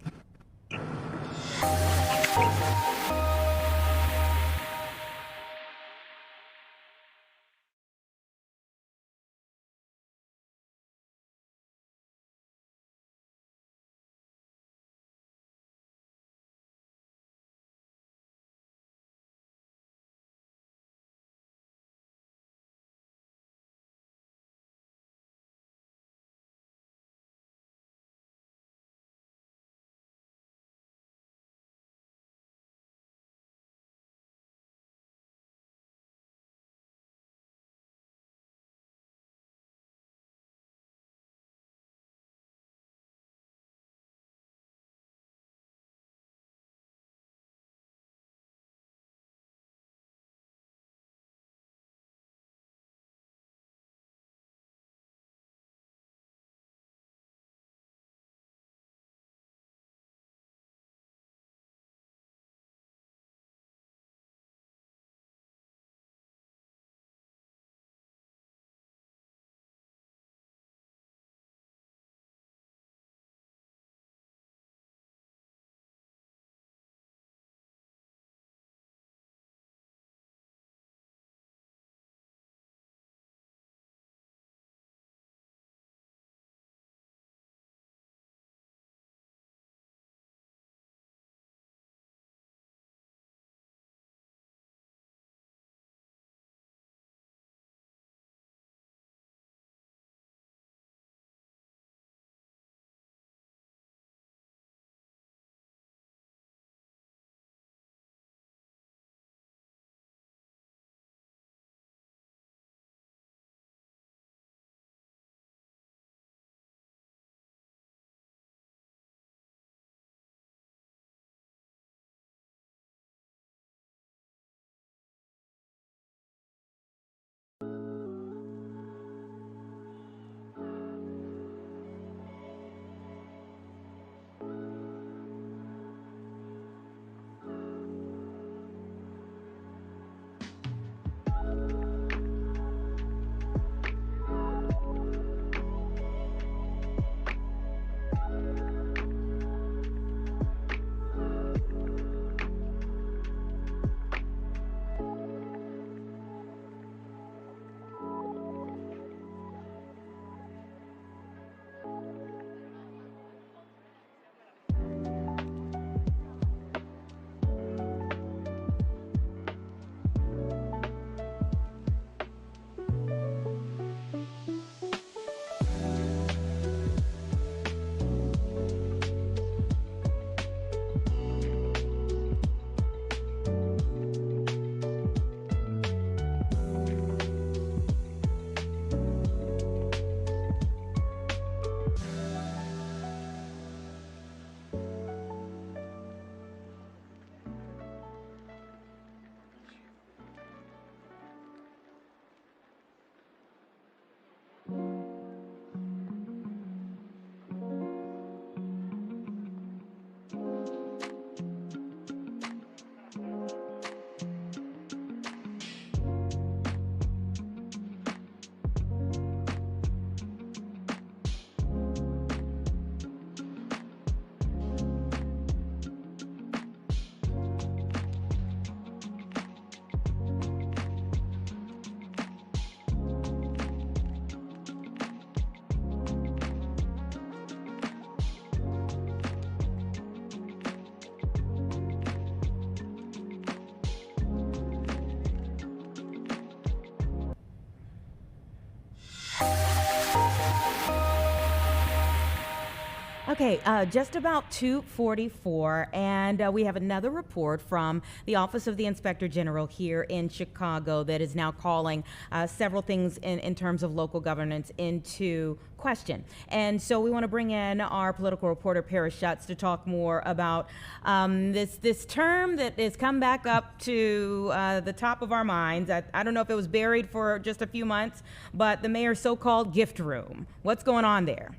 Okay, just about 2:44, and we have another report from the Office of the Inspector General here in Chicago that is now calling several things in terms of local governance into question. And so we want to bring in our political reporter, Paris Schutz, to talk more about this term that has come back up to the top of our minds. I don't know if it was buried for just a few months, but the mayor's so-called gift room. What's going on there?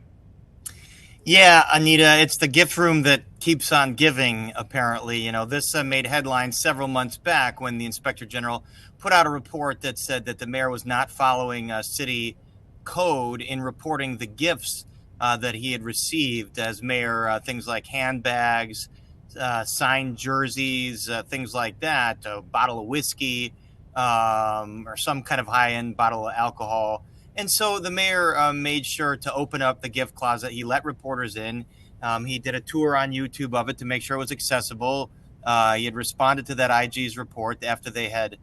Yeah, Anita, it's the gift room that keeps on giving, apparently. You know, this made headlines several months back when the Inspector General put out a report that said that the mayor was not following city code in reporting the gifts that he had received as mayor, things like handbags, signed jerseys, things like that, a bottle of whiskey, or some kind of high-end bottle of alcohol. And so the mayor made sure to open up the gift closet. He let reporters in. He did a tour on YouTube of it to make sure it was accessible. He had responded to that IG's report after they had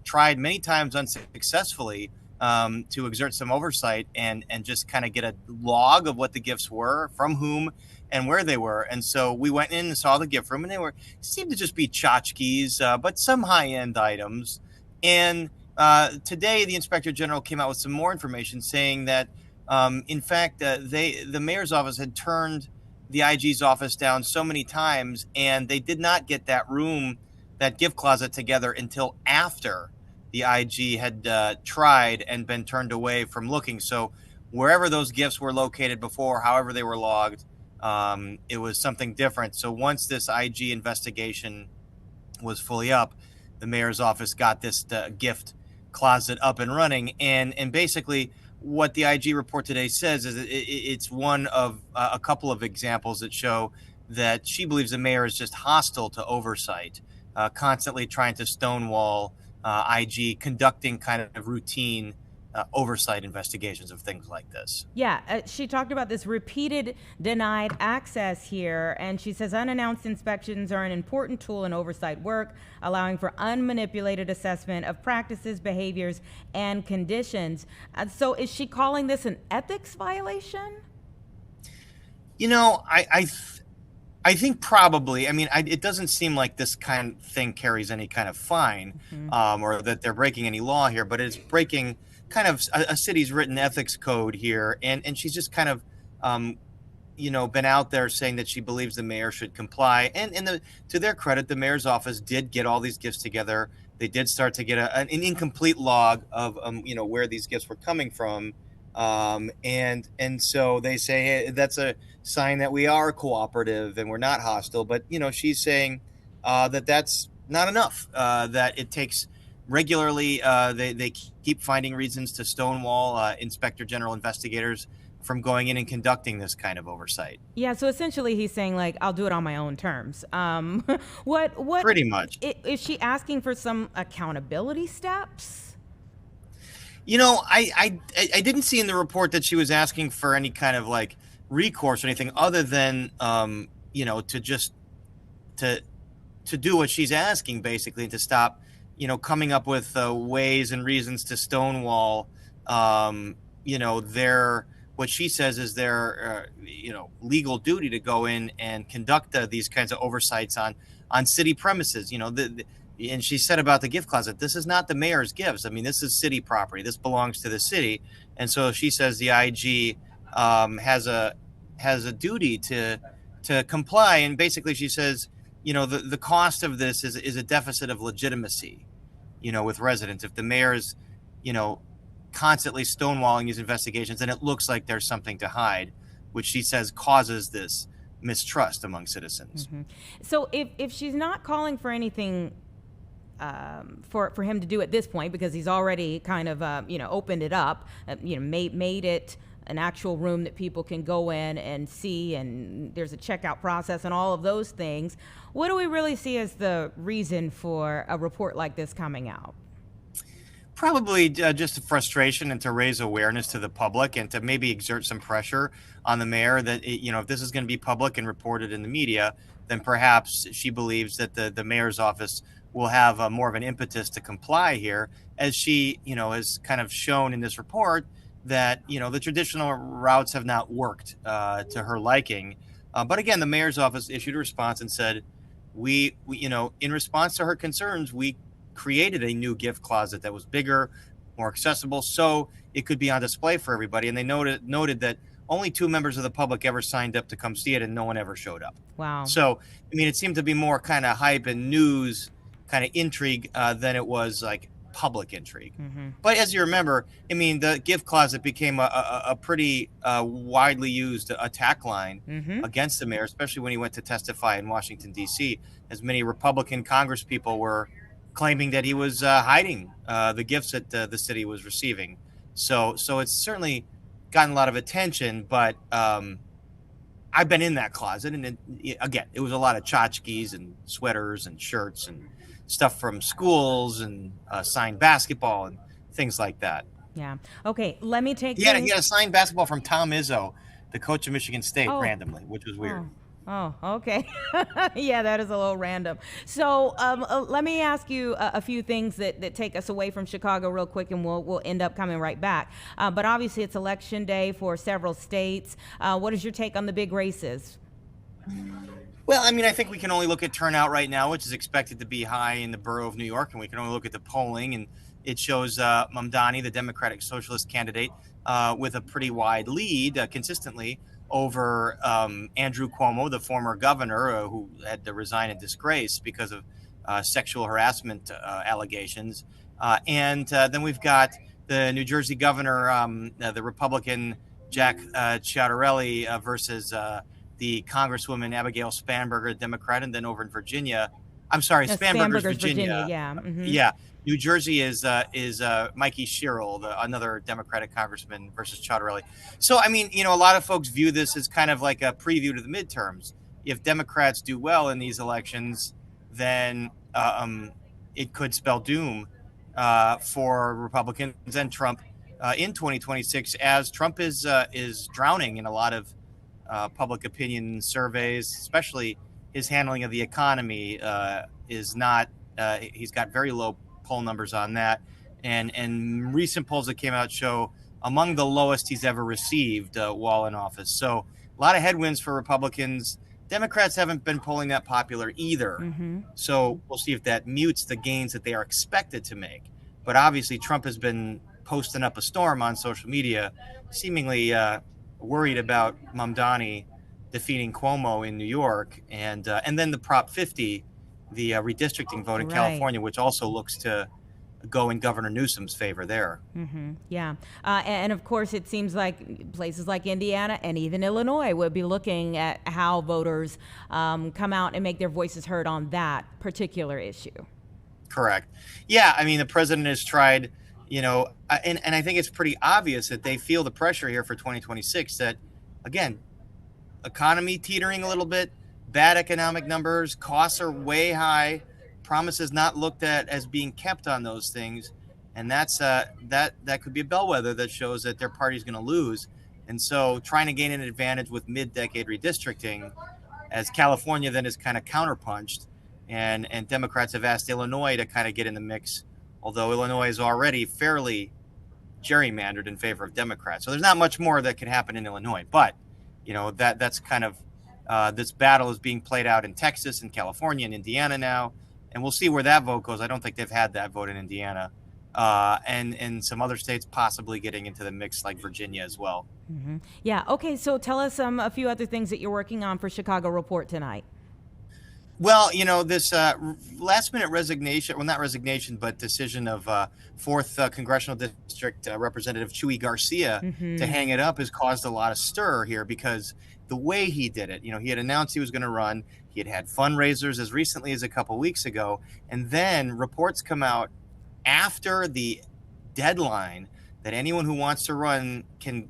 tried many times unsuccessfully to exert some oversight and just kind of get a log of what the gifts were, from whom, and where they were. And so we went in and saw the gift room, and they seemed to just be tchotchkes, but some high-end items. And today, the Inspector General came out with some more information saying that, in fact, the mayor's office had turned the IG's office down so many times, and they did not get that room, that gift closet, together until after the IG had tried and been turned away from looking. So wherever those gifts were located before, however they were logged, it was something different. So once this IG investigation was fully up, the mayor's office got this gift closet up and running, and basically what the IG report today says is it's one of a couple of examples that show that she believes the mayor is just hostile to oversight, constantly trying to stonewall IG conducting kind of routine oversight investigations of things like this. Yeah, she talked about this repeated denied access here, and she says unannounced inspections are an important tool in oversight work, allowing for unmanipulated assessment of practices, behaviors, and conditions. So is she calling this an ethics violation? You know, I think probably. I mean, it doesn't seem like this kind of thing carries any kind of fine, or that they're breaking any law here, but it's breaking kind of a city's written ethics code here, and she's just kind of been out there saying that she believes the mayor should comply. And to their credit, the mayor's office did get all these gifts together. They did start to get an incomplete log of where these gifts were coming from, and so they say, hey, that's a sign that we are cooperative and we're not hostile. But she's saying that that's not enough, that it takes regularly, they keep finding reasons to stonewall Inspector General investigators from going in and conducting this kind of oversight. Yeah, so essentially he's saying, like, I'll do it on my own terms. What Pretty much. Is she asking for some accountability steps? I didn't see in the report that she was asking for any kind of like recourse or anything other than to do what she's asking, basically, to stop coming up with ways and reasons to stonewall, what she says is their, legal duty to go in and conduct these kinds of oversights on city premises. And she said about the gift closet, this is not the mayor's gifts. I mean, this is city property. This belongs to the city. And so she says the IG has a duty to comply. And basically she says, the cost of this is a deficit of legitimacy, with residents. If the mayor is, constantly stonewalling these investigations, then it looks like there's something to hide, which she says causes this mistrust among citizens. Mm-hmm. So if she's not calling for anything for him to do at this point, because he's already kind of, opened it up, made it an actual room that people can go in and see, and there's a checkout process and all of those things. What do we really see as the reason for a report like this coming out? Probably just a frustration and to raise awareness to the public and to maybe exert some pressure on the mayor that, if this is going to be public and reported in the media, then perhaps she believes that the mayor's office will have more of an impetus to comply here, as she, has kind of shown in this report that, the traditional routes have not worked to her liking. But again, the mayor's office issued a response and said, we, in response to her concerns, we created a new gift closet that was bigger, more accessible, so it could be on display for everybody. And they noted that only 2 members of the public ever signed up to come see it, and no one ever showed up. Wow. So, it seemed to be more kind of hype and news kind of intrigue than it was like public intrigue. But as you remember, the gift closet became a pretty widely used attack line against the mayor, especially when he went to testify in Washington, D.C., as many Republican congresspeople were claiming that he was hiding the gifts that the city was receiving. So it's certainly gotten a lot of attention, but I've been in that closet, and it was a lot of tchotchkes and sweaters and shirts and stuff from schools and signed basketball and things like that. Yeah. Okay. Let me take. He had a signed basketball from Tom Izzo, the coach of Michigan State, randomly, which was weird. Oh, okay. Yeah, that is a little random. So let me ask you a few things that take us away from Chicago real quick, and we'll end up coming right back. But obviously, it's election day for several states. What is your take on the big races? Well, I think we can only look at turnout right now, which is expected to be high in the borough of New York, and we can only look at the polling, and it shows Mamdani, the Democratic Socialist candidate, with a pretty wide lead consistently over Andrew Cuomo, the former governor who had to resign in disgrace because of sexual harassment allegations. And then we've got the New Jersey governor, the Republican Jack Ciattarelli versus the Congresswoman Abigail Spanberger, Democrat, and then over in Virginia. I'm sorry, Spanberger's Virginia. Yeah. Yeah. New Jersey is Mikey Sherrill, another Democratic congressman, versus Ciattarelli. So, a lot of folks view this as kind of like a preview to the midterms. If Democrats do well in these elections, then it could spell doom for Republicans and Trump in 2026, as Trump is drowning in a lot of public opinion surveys, especially his handling of the economy is not. He's got very low poll numbers on that, and recent polls that came out show among the lowest he's ever received while in office. So a lot of headwinds for Republicans. Democrats haven't been polling that popular either. So we'll see if that mutes the gains that they are expected to make. But obviously Trump has been posting up a storm on social media, seemingly worried about Mamdani defeating Cuomo in New York, and then the Prop 50, the redistricting vote in California, which also looks to go in Governor Newsom's favor there. Yeah. And of course, it seems like places like Indiana and even Illinois would be looking at how voters come out and make their voices heard on that particular issue. Correct. Yeah. The president has tried, and I think it's pretty obvious that they feel the pressure here for 2026 that, again, economy teetering a little bit, bad economic numbers, costs are way high, promises not looked at as being kept on those things, and that's that could be a bellwether that shows that their party's going to lose. And so trying to gain an advantage with mid-decade redistricting, as California then is kind of counterpunched, and Democrats have asked Illinois to kind of get in the mix, although Illinois is already fairly gerrymandered in favor of Democrats. So there's not much more that could happen in Illinois, but that's kind of this battle is being played out in Texas and California and Indiana now, and we'll see where that vote goes. I don't think they've had that vote in Indiana, and some other states possibly getting into the mix like Virginia as well. Yeah. Okay. So tell us a few other things that you're working on for Chicago Report tonight. Well, this last minute resignation, well, not resignation, but decision of 4th Congressional District Representative Chuy Garcia to hang it up has caused a lot of stir here, because the way he did it, he had announced he was going to run. He had fundraisers as recently as a couple weeks ago. And then reports come out after the deadline that anyone who wants to run can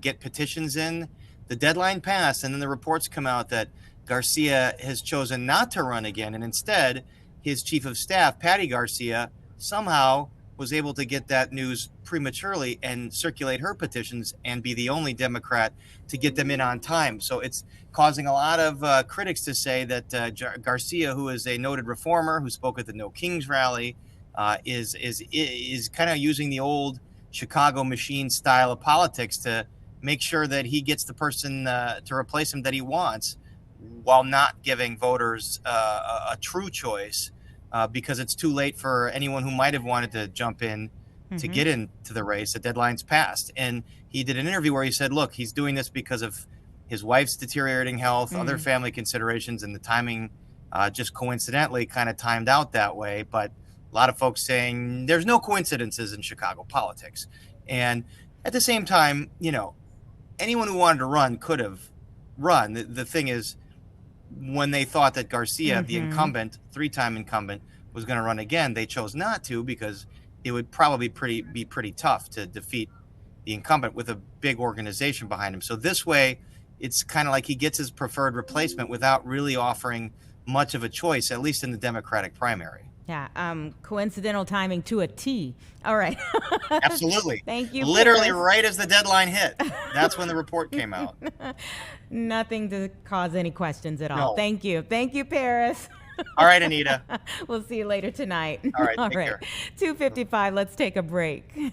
get petitions in. The deadline passed, and then the reports come out that Garcia has chosen not to run again, and instead his chief of staff, Patty Garcia, somehow was able to get that news prematurely and circulate her petitions and be the only Democrat to get them in on time. So it's causing a lot of critics to say that Garcia, who is a noted reformer who spoke at the No Kings rally, is kind of using the old Chicago machine style of politics to make sure that he gets the person to replace him that he wants, while not giving voters a true choice, because it's too late for anyone who might have wanted to jump in to get into the race. The deadline's passed. And he did an interview where he said, look, he's doing this because of his wife's deteriorating health, other family considerations, and the timing just coincidentally kind of timed out that way. But a lot of folks saying there's no coincidences in Chicago politics. And at the same time, you know, anyone who wanted to run could have run. The thing is, when they thought that Garcia, the incumbent, 3-time incumbent, was going to run again, they chose not to, because it would probably be pretty tough to defeat the incumbent with a big organization behind him. So this way, it's kind of like he gets his preferred replacement without really offering much of a choice, at least in the Democratic primary. Yeah, coincidental timing to a T. All right. Absolutely. Thank you. Literally Paris. right as the deadline hit. That's when the report came out. Nothing to cause any questions at all. No. Thank you. Thank you, Paris. All right, Anita. We'll see you later tonight. All right, take care. 2:55. Let's take a break.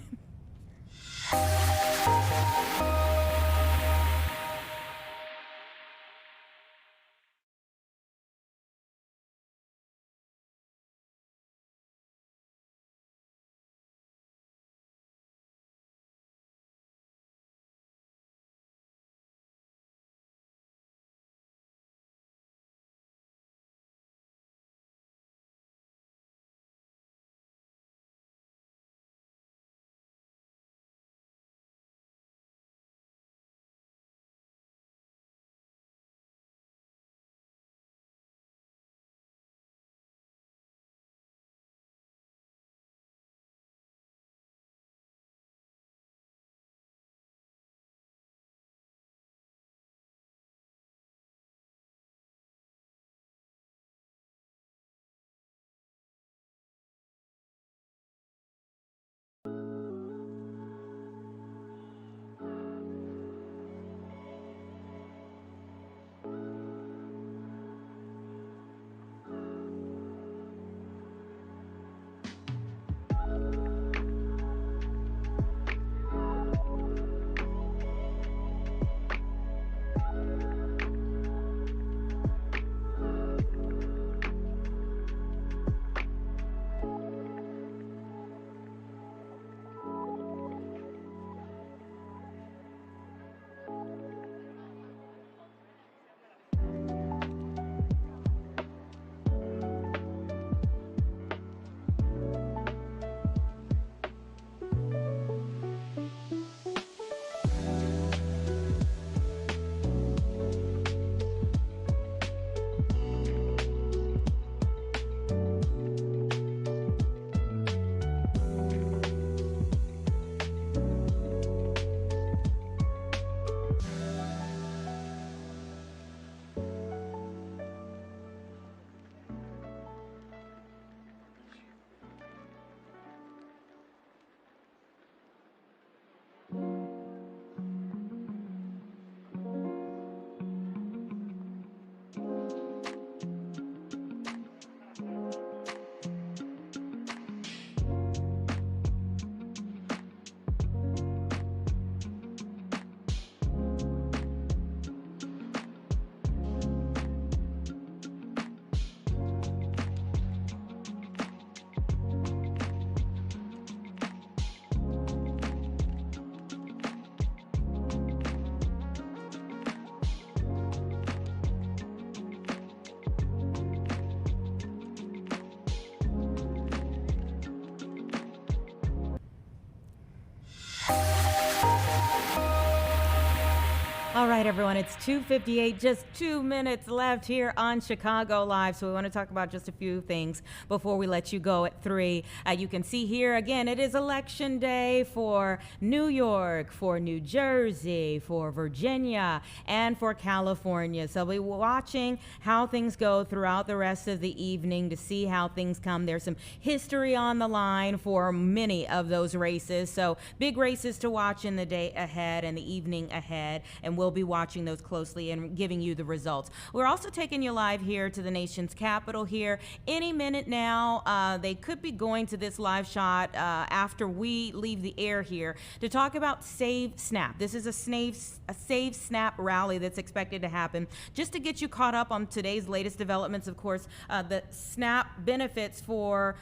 All right, everyone, it's 2:58, just 2 minutes left here on Chicago Live. So we want to talk about just a few things before we let you go at 3. You can see here, again, it is election day for New York, for New Jersey, for Virginia, and for California. So we'll be watching how things go throughout the rest of the evening to see how things come. There's some history on the line for many of those races. So big races to watch in the day ahead and the evening ahead. And we'll we'll be watching those closely and giving you the results. We're also taking you live here to the nation's capital here. Any minute now, they could be going to this live shot after we leave the air here to talk about Save SNAP. This is a Save SNAP rally that's expected to happen. Just to get you caught up on today's latest developments, of course, the SNAP benefits for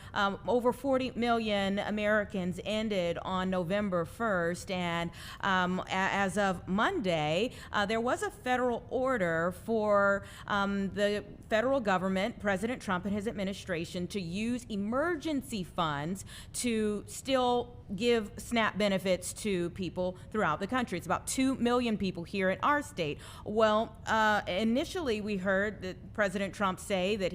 over 40 million Americans ended on November 1st, and as of Monday, there was a federal order for the federal government, President Trump and his administration, to use emergency funds to still give SNAP benefits to people throughout the country. It's about 2 million people here in our state. Well, initially we heard that President Trump say that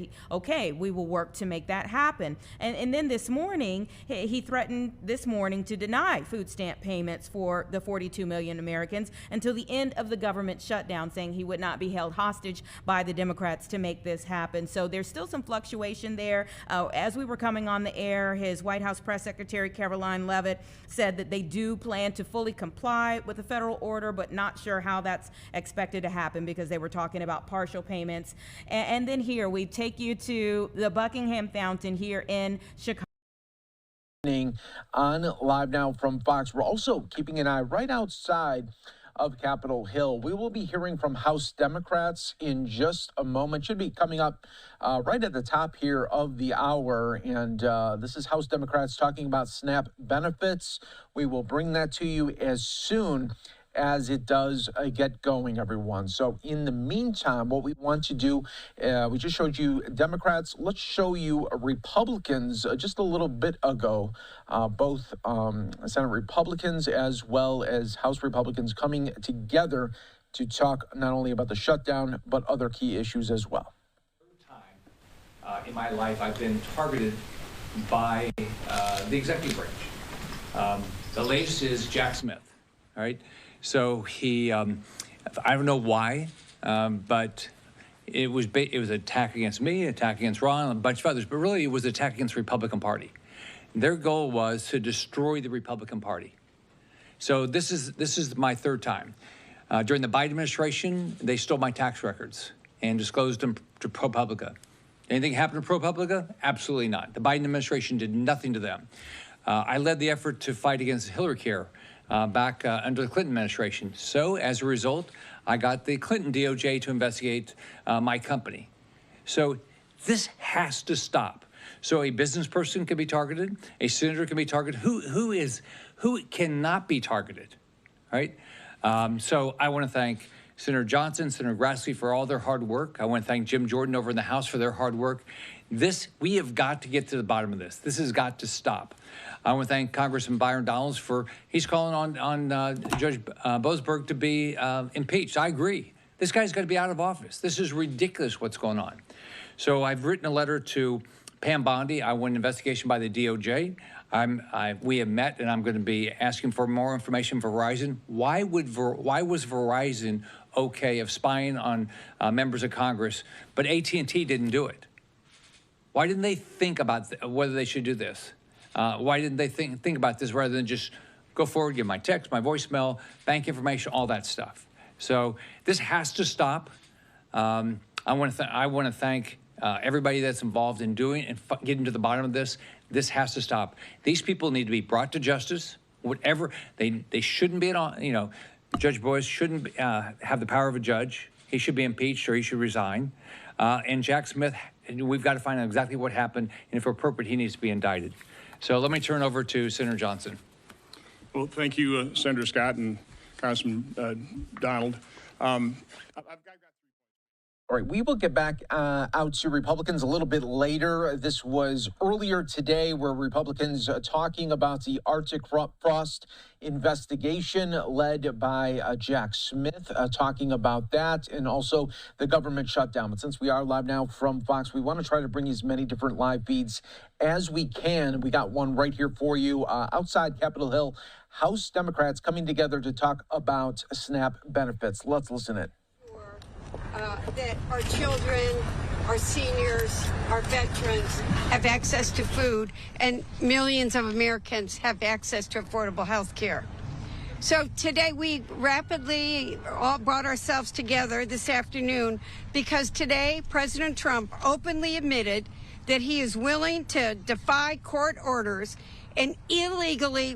we will work to make that happen. And then this morning, he threatened this morning to deny food stamp payments for the 42 million Americans until the end of the government shutdown, saying he would not be held hostage by the Democrats to make this happen. So there's still some fluctuation there. As we were coming on the air, his White House press secretary, Caroline Leavitt, said that they do plan to fully comply with the federal order, but not sure how that's expected to happen because they were talking about partial payments. And then here, we take you to the Buckingham Fountain here in Chicago. On Live Now from Fox, we're also keeping an eye right outside of Capitol Hill. We will be hearing from House Democrats in just a moment. Should be coming up right at the top here of the hour. And this is House Democrats talking about SNAP benefits. We will bring that to you as soon as it does get going, everyone. So in the meantime, what we want to do, we just showed you Democrats. Let's show you Republicans just a little bit ago, both Senate Republicans as well as House Republicans coming together to talk not only about the shutdown, but other key issues as well. In my life, I've been targeted by the executive branch. The latest is Jack Smith, all right? So he, I don't know why, but it was an attack against me, an attack against Ron, and a bunch of others, but really it was an attack against the Republican Party. Their goal was to destroy the Republican Party. So this is my third time. During the Biden administration, they stole my tax records and disclosed them to ProPublica. Anything happened to ProPublica? Absolutely not. The Biden administration did nothing to them. I led the effort to fight against Hillary back under the Clinton administration. So as a result, I got the Clinton DOJ to investigate my company. So this has to stop. So a business person can be targeted, a senator can be targeted. Who cannot be targeted, right? So I want to thank Senator Johnson, Senator Grassley for all their hard work. I want to thank Jim Jordan over in the House for their hard work. We have got to get to the bottom of this. This has got to stop. I want to thank Congressman Byron Donalds he's calling on Judge Boasberg to be impeached. I agree. This guy's got to be out of office. This is ridiculous what's going on. So I've written a letter to Pam Bondi. I want an investigation by the DOJ. We have met, and I'm going to be asking for more information for Verizon. Why was Verizon okay of spying on members of Congress, but AT&T didn't do it? Why didn't they think about whether they should do this? Why didn't they think about this rather than just go forward, give my text, my voicemail, bank information, all that stuff? So this has to stop. I want to thank everybody that's involved in doing and getting to the bottom of this. This has to stop. These people need to be brought to justice. Whatever they shouldn't be Judge Boyce shouldn't have the power of a judge. He should be impeached or he should resign. And Jack Smith, we've got to find out exactly what happened, and if appropriate, he needs to be indicted. So let me turn over to Senator Johnson. Well, thank you, Senator Scott and Congressman Donald. All right, we will get back out to Republicans a little bit later. This was earlier today where Republicans talking about the Arctic frost investigation led by Jack Smith, talking about that, and also the government shutdown. But since we are live now from Fox, we want to try to bring you as many different live feeds as we can. We got one right here for you outside Capitol Hill. House Democrats coming together to talk about SNAP benefits. Let's listen in. That our children, our seniors, our veterans have access to food, and millions of Americans have access to affordable health care. So today we rapidly all brought ourselves together this afternoon because today President Trump openly admitted that he is willing to defy court orders and illegally